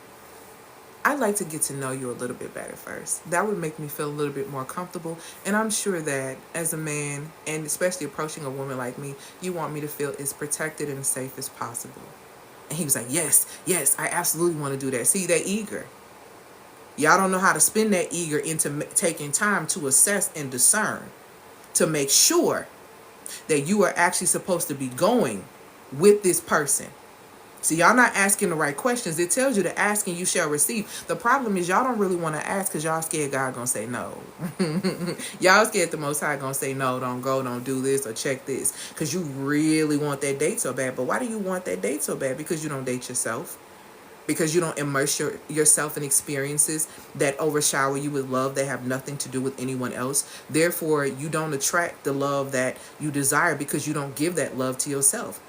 I'd like to get to know you a little bit better first. That would make me feel a little bit more comfortable. And I'm sure that as a man, and especially approaching a woman like me, you want me to feel as protected and safe as possible. And he was like, yes, I absolutely want to do that. See, they're eager. Y'all don't know how to spin that eager into taking time to assess and discern to make sure that you are actually supposed to be going with this person. See, y'all not asking the right questions. It tells you to ask and you shall receive. The problem is y'all don't really want to ask because y'all scared God gonna say no. Y'all scared the Most High gonna say no, don't go, don't do this or check this because you really want that date so bad. But why do you want that date so bad? Because you don't date yourself. Because you don't immerse yourself in experiences that overshower you with love that have nothing to do with anyone else. Therefore, you don't attract the love that you desire because you don't give that love to yourself.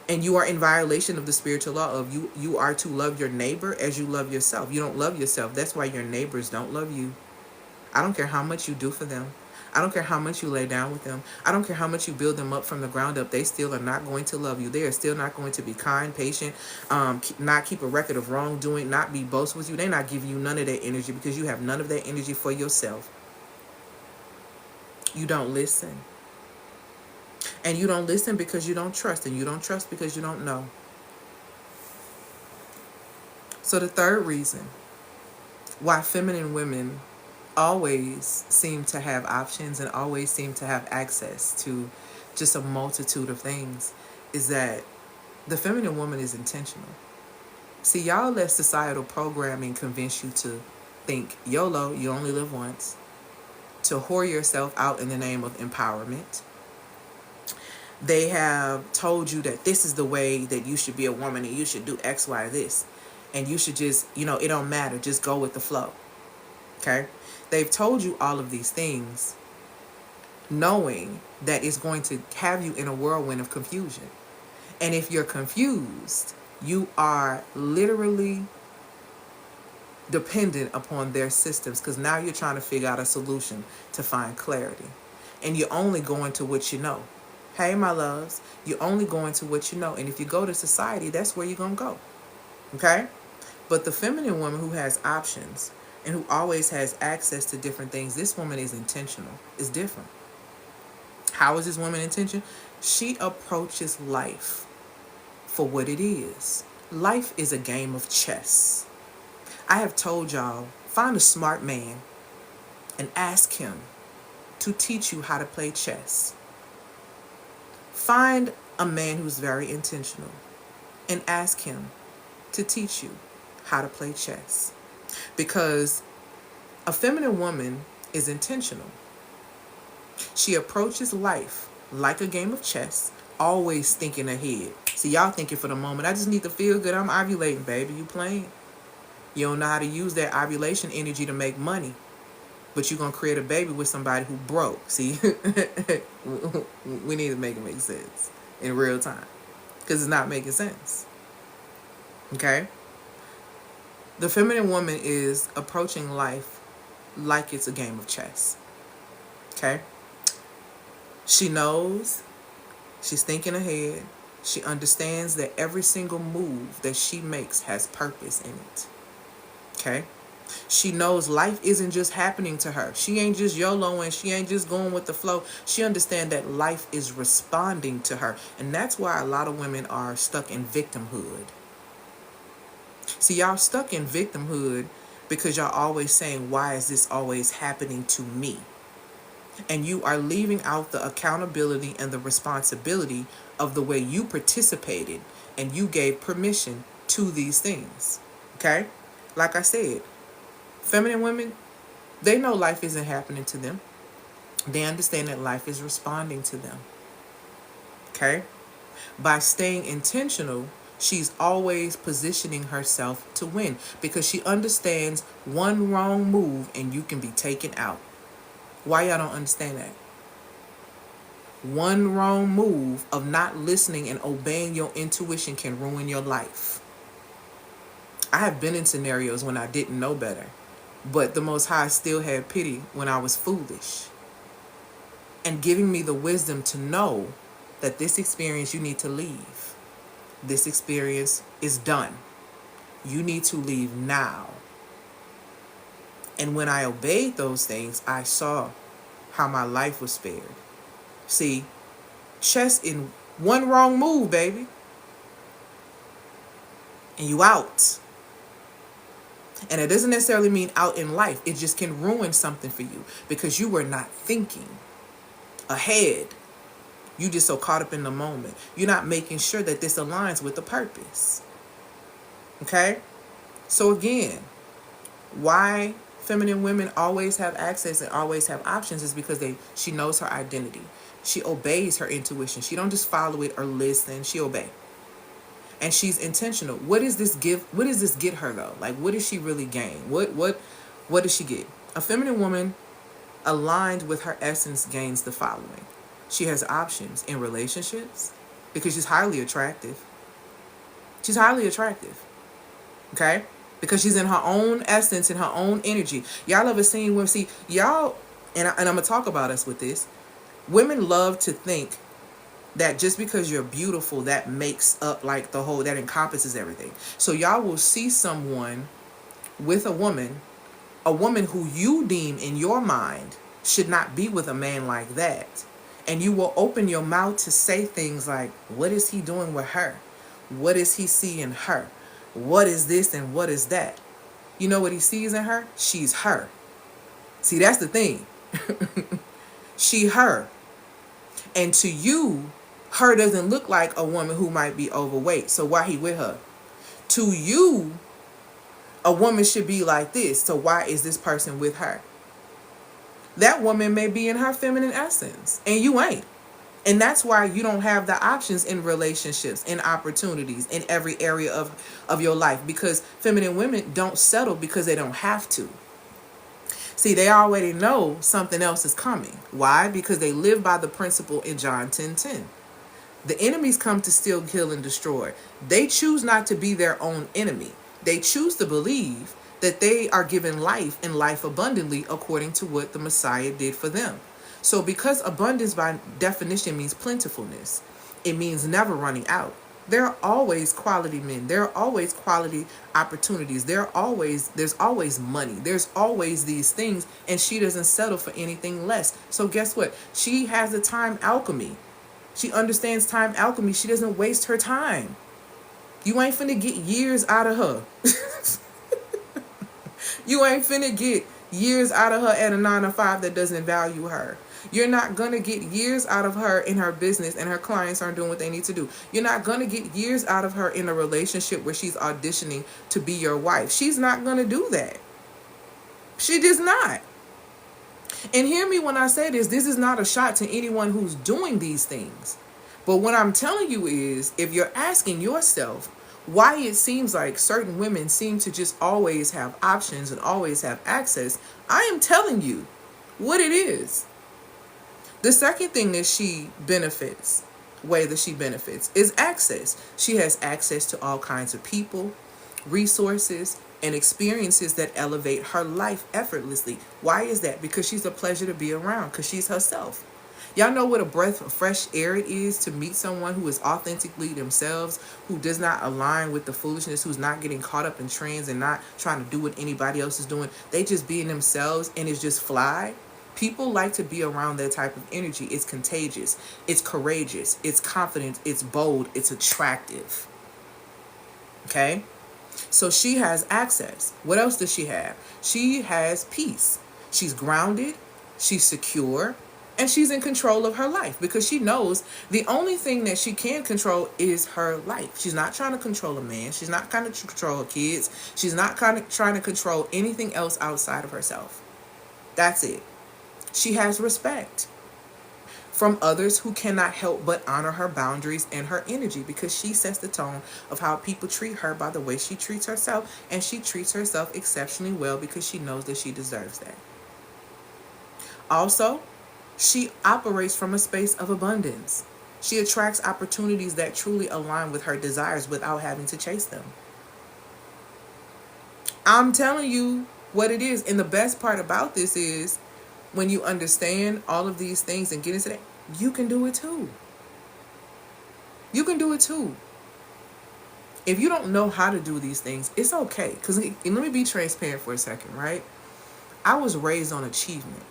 And you are in violation of the spiritual law of you are to love your neighbor as you love yourself. You don't love yourself. That's why your neighbors don't love you. I don't care how much you do for them. I don't care how much you lay down with them. I don't care how much you build them up from the ground up. They still are not going to love you. They are still not going to be kind, patient, not keep a record of wrongdoing, not be boastful with you. They're not giving you none of that energy because you have none of that energy for yourself. You don't listen. And you don't listen because you don't trust. And you don't trust because you don't know. So the third reason why feminine women always seem to have options and always seem to have access to just a multitude of things is that the feminine woman is intentional. See, y'all let societal programming convince you to think YOLO, you only live once, to whore yourself out in the name of empowerment. They have told you that this is the way that you should be a woman and you should do X, Y, this. And you should just, it don't matter. Just go with the flow. Okay? They've told you all of these things knowing that it's going to have you in a whirlwind of confusion. And if you're confused, you are literally dependent upon their systems, because now you're trying to figure out a solution to find clarity. And you're only going to what you know. Hey, my loves, you're only going to what you know. And if you go to society, that's where you're going to go. Okay? But the feminine woman who has options and who always has access to different things, this woman is intentional. It's different. How is this woman intentional? She approaches life for what it is. Life is a game of chess. I have told y'all, find a smart man and ask him to teach you how to play chess. Find a man who's very intentional and ask him to teach you how to play chess. Because a feminine woman is intentional. She approaches life like a game of chess, always thinking ahead. See, y'all thinking for the moment, I just need to feel good. I'm ovulating, baby. You playing. You don't know how to use that ovulation energy to make money. But you're going to create a baby with somebody who broke. See, we need to make it make sense in real time. Because it's not making sense. Okay? The feminine woman is approaching life like it's a game of chess. Okay? She knows, she's thinking ahead. She understands that every single move that she makes has purpose in it. Okay? She knows life isn't just happening to her. She ain't just YOLOing. She ain't just going with the flow. She understands that life is responding to her. And that's why a lot of women are stuck in victimhood. See, y'all stuck in victimhood because y'all always saying, why is this always happening to me? And you are leaving out the accountability and the responsibility of the way you participated and you gave permission to these things. Okay? Like I said, feminine women, they know life isn't happening to them. They understand that life is responding to them. Okay? By staying intentional, she's always positioning herself to win because she understands one wrong move and you can be taken out. Why y'all don't understand that? One wrong move of not listening and obeying your intuition can ruin your life. I have been in scenarios when I didn't know better, but the Most High still had pity when I was foolish and giving me the wisdom to know that this experience you need to leave. This experience is done. You need to leave now. And when I obeyed those things, I saw how my life was spared. See, chess in one wrong move, baby, and you out. And it doesn't necessarily mean out in life. It just can ruin something for you because you were not thinking ahead. You just so caught up in the moment. You're not making sure that this aligns with the purpose. Okay? So again, why feminine women always have access and always have options is because she knows her identity. She obeys her intuition. She don't just follow it or listen. She obeys. And she's intentional. What does this give? What does this get her though? Like, what does she really gain? What does she get? A feminine woman aligned with her essence gains the following. She has options in relationships because she's highly attractive. She's highly attractive. Okay? Because she's in her own essence, in her own energy. Y'all ever seen women? See, y'all, and I'm going to talk about us with this. Women love to think that just because you're beautiful, that makes up like the whole, that encompasses everything. So y'all will see someone with a woman who you deem in your mind should not be with a man like that. And you will open your mouth to say things like, what is he doing with her? What does he see in her? What is this and what is that? You know what he sees in her? She's her. See, that's the thing. She, her. And to you, her doesn't look like a woman who might be overweight. So why he with her? To you, a woman should be like this. So why is this person with her? That woman may be in her feminine essence and you ain't. And that's why you don't have the options in relationships, in opportunities, in every area of your life. Because feminine women don't settle because they don't have to. See, they already know something else is coming. Why? Because they live by the principle in John 10:10. The enemies come to steal, kill, and destroy. They choose not to be their own enemy. They choose to believe that they are given life and life abundantly according to what the Messiah did for them. So because abundance by definition means plentifulness, it means never running out. There are always quality men. There are always quality opportunities. There's always money. There's always these things, and she doesn't settle for anything less. So guess what? She has a time alchemy. She understands time alchemy. She doesn't waste her time. You ain't finna get years out of her. You ain't finna get years out of her at a 9 to 5 that doesn't value her. You're not going to get years out of her in her business and her clients aren't doing what they need to do. You're not going to get years out of her in a relationship where she's auditioning to be your wife. She's not going to do that. She does not. And hear me when I say this. This is not a shot to anyone who's doing these things. But what I'm telling you is, if you're asking yourself why it seems like certain women seem to just always have options and always have access, I am telling you what it is. The second thing that way that she benefits is access. She has access to all kinds of people, resources, and experiences that elevate her life effortlessly. Why is that? Because she's a pleasure to be around, because she's herself. Y'all know what a breath of fresh air it is to meet someone who is authentically themselves, who does not align with the foolishness, who's not getting caught up in trends and not trying to do what anybody else is doing. They just being themselves and it's just fly. People like to be around that type of energy. It's contagious. It's courageous. It's confident. It's bold. It's attractive. Okay? So she has access. What else does she have? She has peace. She's grounded. She's secure. And she's in control of her life because she knows the only thing that she can control is her life. She's not trying to control a man. She's not trying to control her kids. She's not trying to control anything else outside of herself. That's it. She has respect from others who cannot help but honor her boundaries and her energy, because she sets the tone of how people treat her by the way she treats herself, and she treats herself exceptionally well because she knows that she deserves that. Also, she operates from a space of abundance. She attracts opportunities that truly align with her desires without having to chase them. I'm telling you what it is. And the best part about this is, when you understand all of these things and get into that, you can do it too. You can do it too. If you don't know how to do these things, it's okay. Because let me be transparent for a second, right? I was raised on achievement.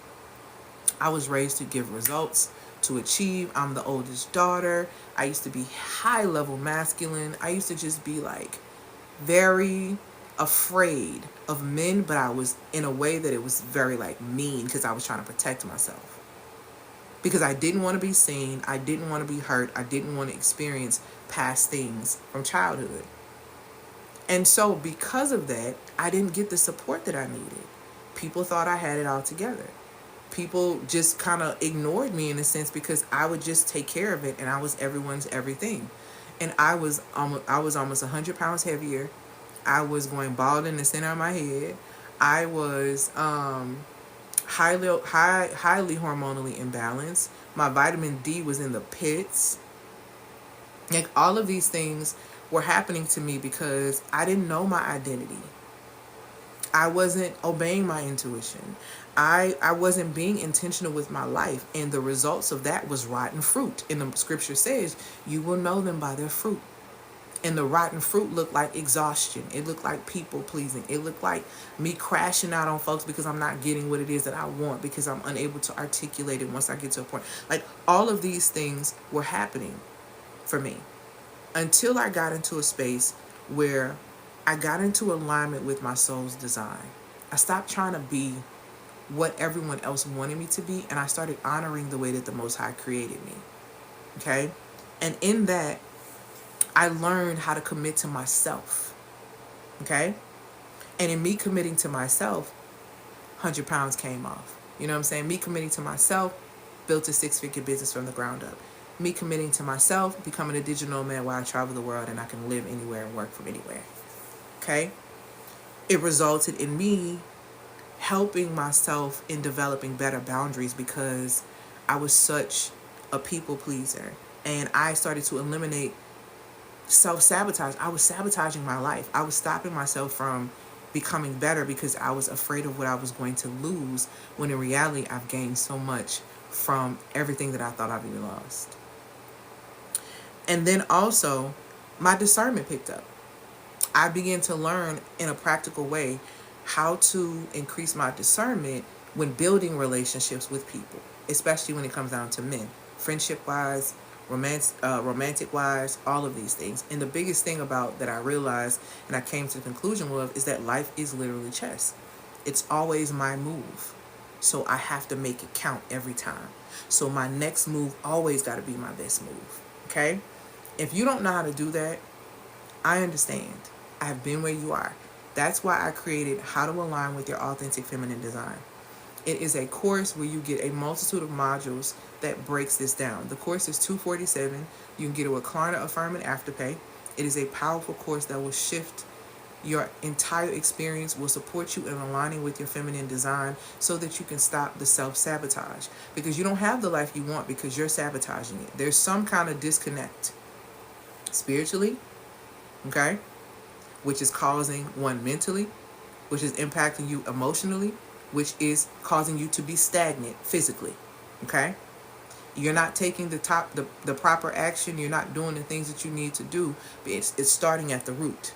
I was raised to give results, to achieve. I'm the oldest daughter. I used to be high level masculine. I used to just be like very afraid of men, but I was in a way that it was very like mean, because I was trying to protect myself. Because I didn't want to be seen. I didn't want to be hurt. I didn't want to experience past things from childhood. And so because of that, I didn't get the support that I needed. People thought I had it all together. People just kind of ignored me in a sense because I would just take care of it and I was everyone's everything. And I was almost 100 pounds heavier. I was going bald in the center of my head. I was highly hormonally imbalanced. My vitamin D was in the pits. Like, all of these things were happening to me because I didn't know my identity. I wasn't obeying my intuition. I wasn't being intentional with my life. And the results of that was rotten fruit. And the scripture says, you will know them by their fruit. And the rotten fruit looked like exhaustion. It looked like people pleasing. It looked like me crashing out on folks because I'm not getting what it is that I want, because I'm unable to articulate it once I get to a point. Like, all of these things were happening for me until I got into a space where I got into alignment with my soul's design. I stopped trying to be what everyone else wanted me to be, and I started honoring the way that the Most High created me. Okay? And in that, I learned how to commit to myself. Okay? And in me committing to myself, 100 pounds came off. You know what I'm saying? Me committing to myself built a 6-figure business from the ground up. Me committing to myself, becoming a digital nomad while I travel the world and I can live anywhere and work from anywhere. Okay? It resulted in me helping myself in developing better boundaries because I was such a people pleaser. And I started to eliminate self-sabotage. I was sabotaging my life. I was stopping myself from becoming better because I was afraid of what I was going to lose, when in reality I've gained so much from everything that I thought I've even lost. And then also, my discernment picked up. I began to learn in a practical way how to increase my discernment when building relationships with people, especially when it comes down to men, friendship wise, romantic wise, all of these things. And the biggest thing about that I realized and I came to the conclusion of is that life is literally chess. It's always my move. So I have to make it count every time. So my next move always got to be my best move. Okay? If you don't know how to do that, I understand. I have been where you are. That's why I created How to Align with Your Authentic Feminine Design. It is a course where you get a multitude of modules that breaks this down. The course is $247. You can get a recliner, affirming afterpay. It is a powerful course that will shift your entire experience, will support you in aligning with your feminine design so that you can stop the self-sabotage. Because you don't have the life you want because you're sabotaging it. There's some kind of disconnect spiritually, okay, which is causing one mentally, which is impacting you emotionally, which is causing you to be stagnant physically, okay? You're not taking the proper action. You're not doing the things that you need to do. But it's starting at the root,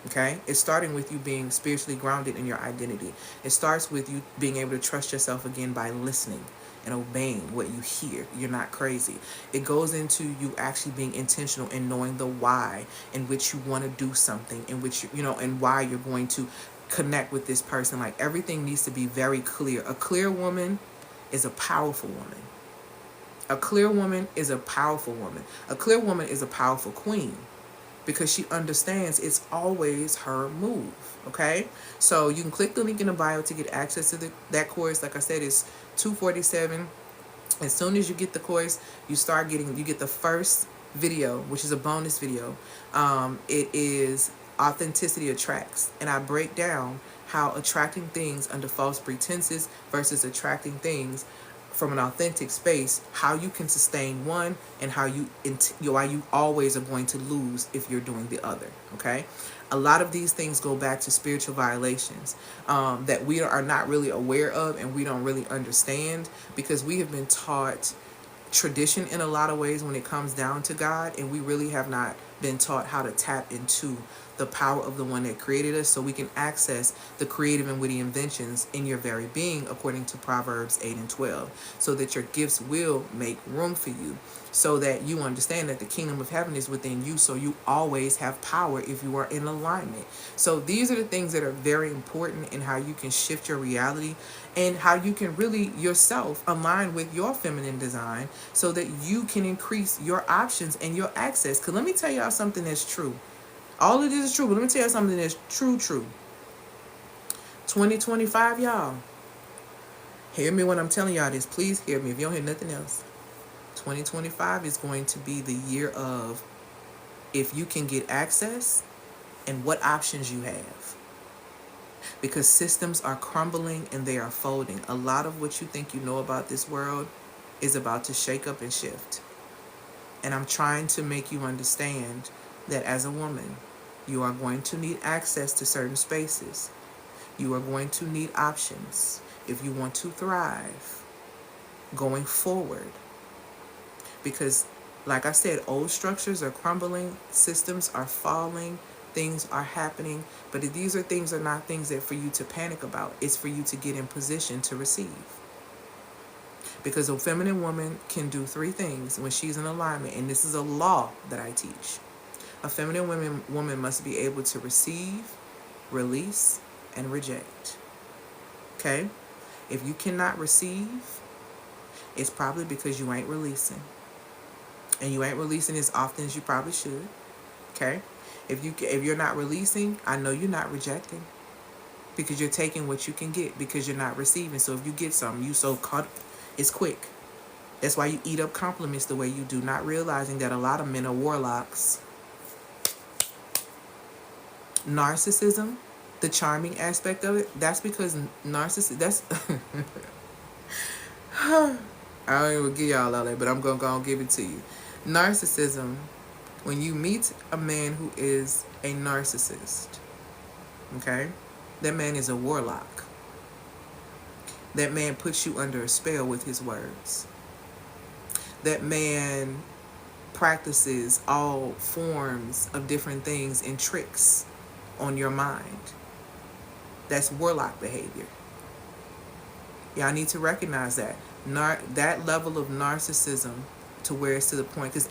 okay? It's starting with you being spiritually grounded in your identity. It starts with you being able to trust yourself again by listening and obeying what you hear. You're not crazy. It goes into you actually being intentional and knowing the why in which you want to do something, in which and why you're going to connect with this person. Like, everything needs to be very clear. A clear woman is a powerful woman. A clear woman is a powerful woman. A clear woman is a powerful queen because she understands it's always her move, okay? So you can click the link in the bio to get access to that course. Like I said, it's $247. As soon as you get the course, you get the first video, which is a bonus video. It is Authenticity Attracts, and I break down how attracting things under false pretenses versus attracting things from an authentic space, how you can sustain one, and why you always are going to lose if you're doing the other, okay? A lot of these things go back to spiritual violations that we are not really aware of and we don't really understand because we have been taught tradition in a lot of ways when it comes down to God, and we really have not been taught how to tap into the power of the one that created us so we can access the creative and witty inventions in your very being, according to Proverbs 8:12, so that your gifts will make room for you, so that you understand that the kingdom of heaven is within you, so you always have power if you are in alignment. So these are the things that are very important in how you can shift your reality and how you can really yourself align with your feminine design so that you can increase your options and your access. Because let me tell y'all something that's true. All of this is true, but let me tell you something that's true. 2025, y'all. Hear me when I'm telling y'all this. Please hear me if you don't hear nothing else. 2025 is going to be the year of if you can get access and what options you have. Because systems are crumbling and they are folding. A lot of what you think you know about this world is about to shake up and shift. And I'm trying to make you understand that as a woman, you are going to need access to certain spaces. You are going to need options if you want to thrive going forward. Because, like I said, old structures are crumbling, systems are falling, things are happening. But these are not things that for you to panic about. It's for you to get in position to receive. Because a feminine woman can do three things when she's in alignment, and this is a law that I teach. A feminine woman must be able to receive, release, and reject. Okay? If you cannot receive, it's probably because you ain't releasing. And you ain't releasing as often as you probably should. Okay? If you're not releasing, I know you're not rejecting. Because you're taking what you can get because you're not receiving. So if you get something, you so caught, it's quick. That's why you eat up compliments the way you do, not realizing that a lot of men are warlocks. Narcissism, the charming aspect of it, that's because that's I don't even give y'all all that, but I'm going to give it to you. Narcissism, when you meet a man who is a narcissist, okay, That man is a warlock. That man puts you under a spell with his words. That man practices all forms of different things and tricks on your mind. That's warlock behavior. Y'all need to recognize that. That level of narcissism, to where it's to the point, because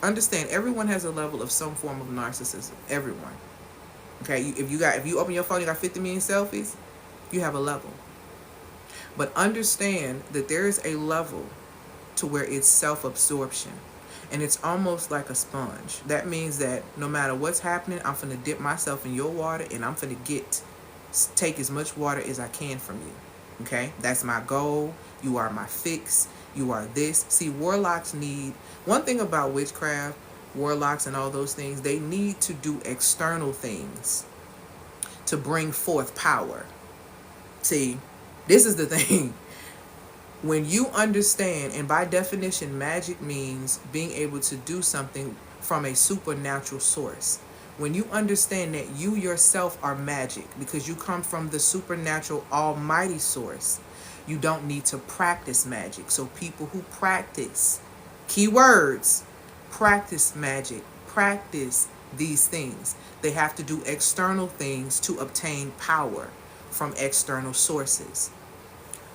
understand, everyone has a level of some form of narcissism. Everyone. Okay, if you open your phone, you got 50 million selfies, you have a level. But understand that there is a level to where it's self-absorption. And it's almost like a sponge. That means that no matter what's happening, I'm finna dip myself in your water, and I'm finna take as much water as I can from you. Okay? That's my goal. You are my fix. You are this. See, warlocks need... One thing about witchcraft, warlocks and all those things, they need to do external things to bring forth power. See, this is the thing. When you understand, and by definition, magic means being able to do something from a supernatural source. When you understand that you yourself are magic because you come from the supernatural almighty source, you don't need to practice magic. So people who practice, keywords, practice magic, practice these things, they have to do external things to obtain power from external sources.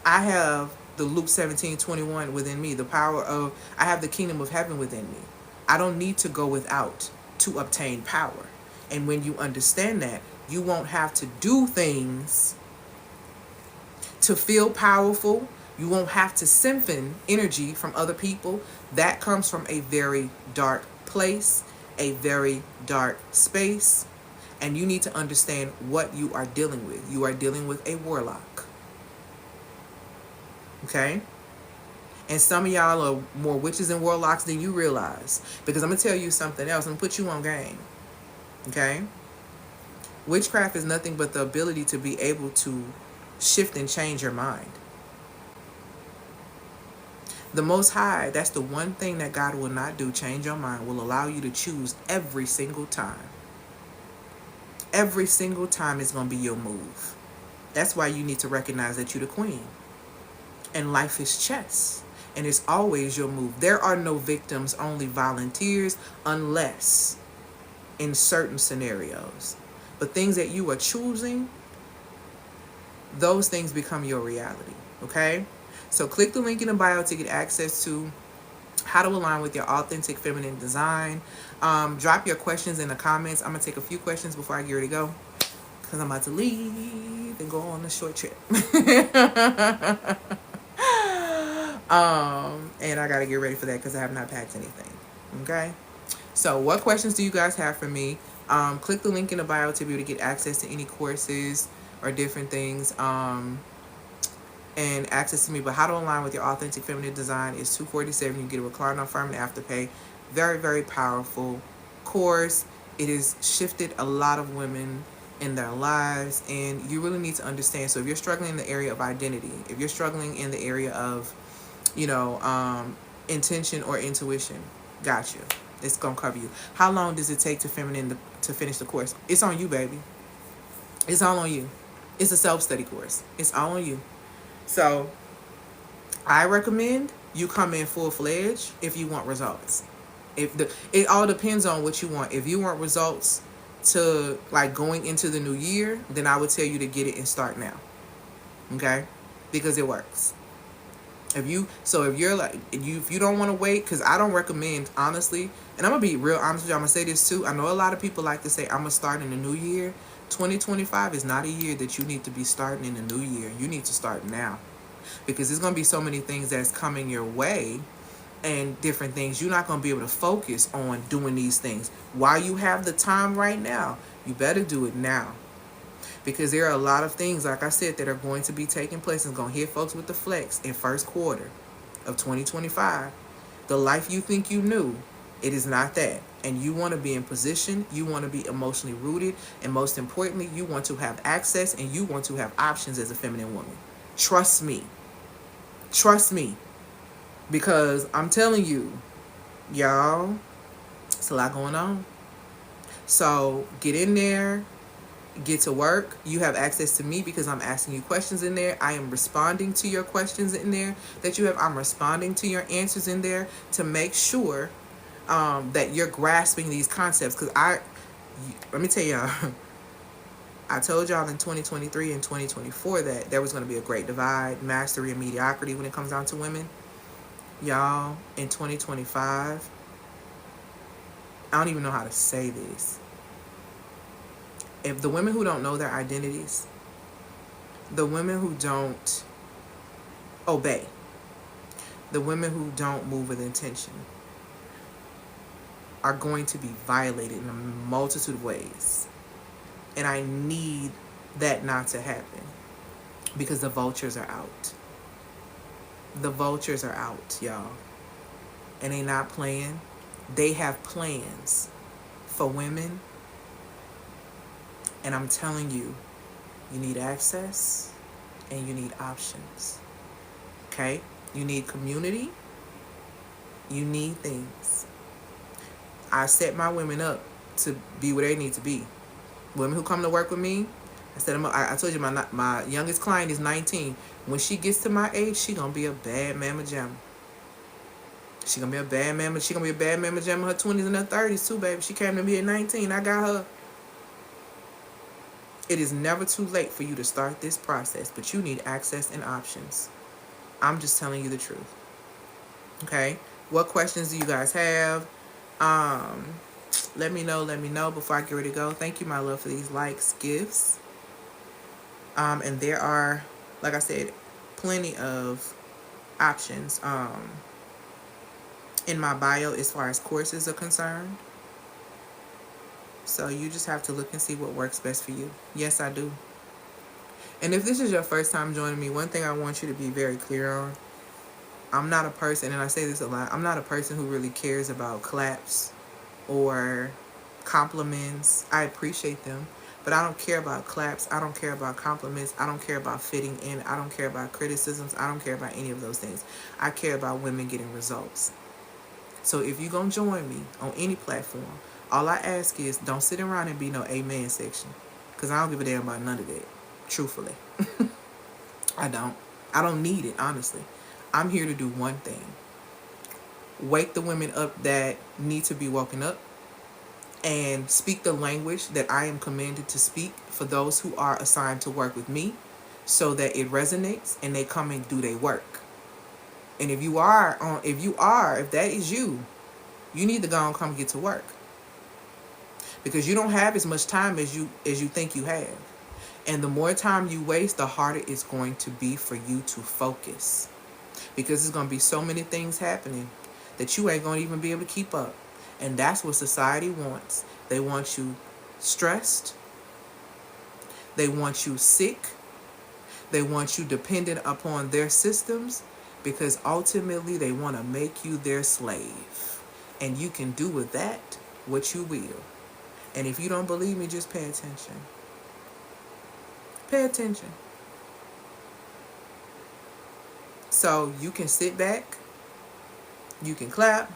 I have the Luke 17:21 within me, the power of, I have the kingdom of heaven within me. I don't need to go without to obtain power. And when you understand that, you won't have to do things to feel powerful. You won't have to siphon energy from other people. That comes from a very dark place, a very dark space. And you need to understand what you are dealing with. You are dealing with a warlock. Okay? And some of y'all are more witches and warlocks than you realize. Because I'm going to tell you something else. I'm going to put you on game. Okay? Witchcraft is nothing but the ability to be able to shift and change your mind. The Most High, that's the one thing that God will not do, change your mind, will allow you to choose every single time. Every single time is going to be your move. That's why you need to recognize that you're the queen. And life is chess. And it's always your move. There are no victims, only volunteers, unless in certain scenarios. But things that you are choosing, those things become your reality. Okay? So click the link in the bio to get access to how to align with your authentic feminine design. Drop your questions in the comments. I'm going to take a few questions before I get ready to go, because I'm about to leave and go on a short trip. And I got to get ready for that because I have not packed anything. Okay? So what questions do you guys have for me? Click the link in the bio to be able to get access to any courses or different things. And access to me. But how to align with your authentic feminine design is $247. You get a recliner firm and afterpay. Very, very powerful course. It has shifted a lot of women in their lives, and you really need to understand. So if you're struggling in the area of identity, if you're struggling in the area of, intention or intuition, got you. It's gonna cover you. How long does it take to finish the course? It's on you, baby. It's all on you. It's a self-study course. It's all on you. So I recommend you come in full-fledged if you want results. It all depends on what you want. If you want results to like going into the new year, then I would tell you to get it and start now. Okay? Because it works. If you don't want to wait, because I don't recommend, honestly, and I'm gonna be real honest with you, I'm gonna say this too. I know a lot of people like to say I'm gonna start in the new year. 2025 is not a year that you need to be starting in the new year. You need to start now, because there's gonna be so many things that's coming your way and different things. You're not gonna be able to focus on doing these things while you have the time right now. You better do it now. Because there are a lot of things, like I said, that are going to be taking place and going to hit folks with the flex in first quarter of 2025. The life you think you knew, it is not that. And you want to be in position, you want to be emotionally rooted, and most importantly, you want to have access and you want to have options as a feminine woman. Trust me. Trust me. Because I'm telling you, y'all, it's a lot going on. So get in there. get to work. You have access to me because I'm asking you questions in there. I am responding to your questions in there that you have. I'm responding to your answers in there to make sure that you're grasping these concepts. Because let me tell y'all, I told y'all in 2023 and 2024 that there was going to be a great divide, mastery and mediocrity when it comes down to women. Y'all, in 2025, I don't even know how to say this. If the women who don't know their identities, the women who don't obey, the women who don't move with intention are going to be violated in a multitude of ways. And I need that not to happen because the vultures are out. The vultures are out, y'all. And they not playing. They have plans for women. And I'm telling you, you need access and you need options. Okay? You need community. You need things. I set my women up to be where they need to be. Women who come to work with me, I told you my youngest client is 19. When she gets to my age, she gonna be a bad mamma jamma. She gonna be a bad mamma. She gonna be a bad mamma jamma in her 20s and her 30s too, baby. She came to me at 19. I got her. It is never too late for you to start this process, but you need access and options. I'm just telling you the truth. Okay? What questions do you guys have? Let me know before I get ready to go. Thank you, my love, for these likes, gifts. And there are, like I said, plenty of options in my bio as far as courses are concerned. So you just have to look and see what works best for you. Yes, I do. And if this is your first time joining me, one thing I want you to be very clear on, I'm not a person, and I say this a lot, I'm not a person who really cares about claps or compliments. I appreciate them, but I don't care about claps. I don't care about compliments. I don't care about fitting in. I don't care about criticisms. I don't care about any of those things. I care about women getting results. So if you're going to join me on any platform, all I ask is don't sit around and be no amen section, because I don't give a damn about none of that, truthfully. I don't need it, honestly. I'm here to do one thing. Wake the women up that need to be woken up and speak the language that I am commanded to speak for those who are assigned to work with me, so that it resonates and they come and do their work. And if that is you, you need to go and come get to work, because you don't have as much time as you think you have. And the more time you waste, the harder it's going to be for you to focus, because there's going to be so many things happening that you ain't going to even be able to keep up. And that's what society wants. They want you stressed. They want you sick. They want you dependent upon their systems, because ultimately they want to make you their slave. And you can do with that what you will. And if you don't believe me, just pay attention. Pay attention. So you can sit back. You can clap.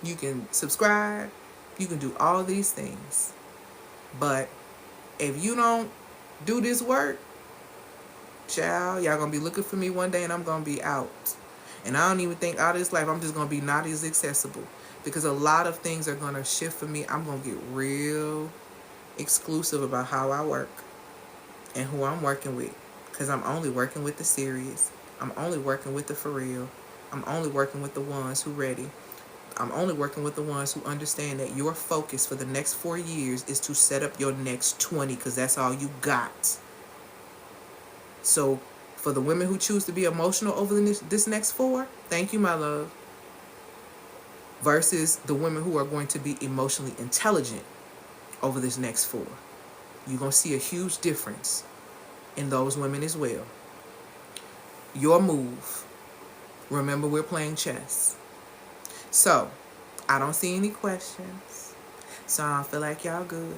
You can subscribe. You can do all these things. But if you don't do this work, child, y'all gonna be looking for me one day and I'm gonna be out. And I don't even think out of this life I'm just gonna be not as accessible, because a lot of things are gonna shift for me. I'm gonna get real exclusive about how I work and who I'm working with, because I'm only working with the serious. I'm only working with the for real. I'm only working with the ones who ready. I'm only working with the ones who understand that your focus for the next 4 years is to set up your next 20, because that's all you got. So for the women who choose to be emotional over this next 4, thank you, my love. Versus the women who are going to be emotionally intelligent over this next 4. You're going to see a huge difference in those women as well. Your move. Remember, we're playing chess. So, I don't see any questions. So, I don't feel like y'all good.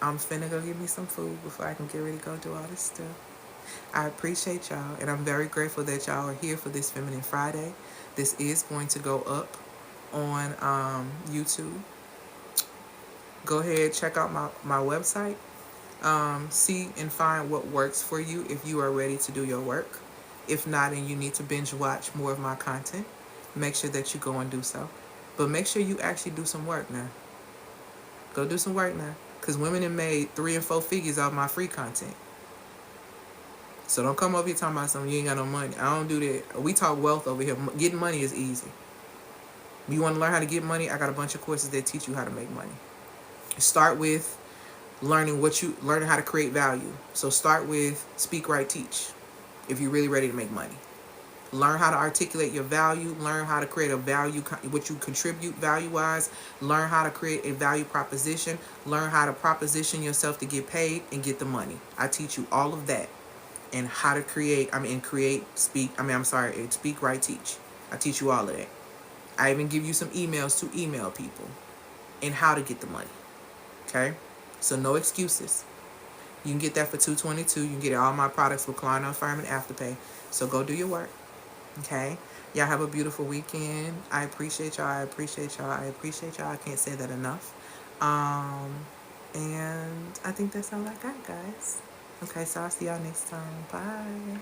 I'm finna go get me some food before I can get ready to go do all this stuff. I appreciate y'all, and I'm very grateful that y'all are here for this Feminine Friday. This is going to go up on YouTube. Go ahead, check out my website, See and find what works for you if you are ready to do your work. If not, and you need to binge watch more of my content, make sure that you go and do so. But make sure you actually do some work now. Go do some work now. Because women have made 3 and 4 figures off my free content. So don't come over here talking about something you ain't got no money. I don't do that. We talk wealth over here. Getting money is easy. You want to learn how to get money? I got a bunch of courses that teach you how to make money. Start with learning how to create value. So start with speak, write, teach. If you're really ready to make money, learn how to articulate your value. Learn how to create a value, what you contribute value wise. Learn how to create a value proposition. Learn how to proposition yourself to get paid and get the money. I teach you all of that, and how to speak, write, teach. I teach you all of that. I even give you some emails to email people and how to get the money. Okay, so no excuses. You can get that for $222. You can get all my products with Klarna, Affirm, and Afterpay. So go do your work. Okay, y'all have a beautiful weekend. I appreciate y'all. I appreciate y'all. I appreciate y'all. I can't say that enough. And I think that's all I got, guys. Okay, so I'll see y'all next time. Bye.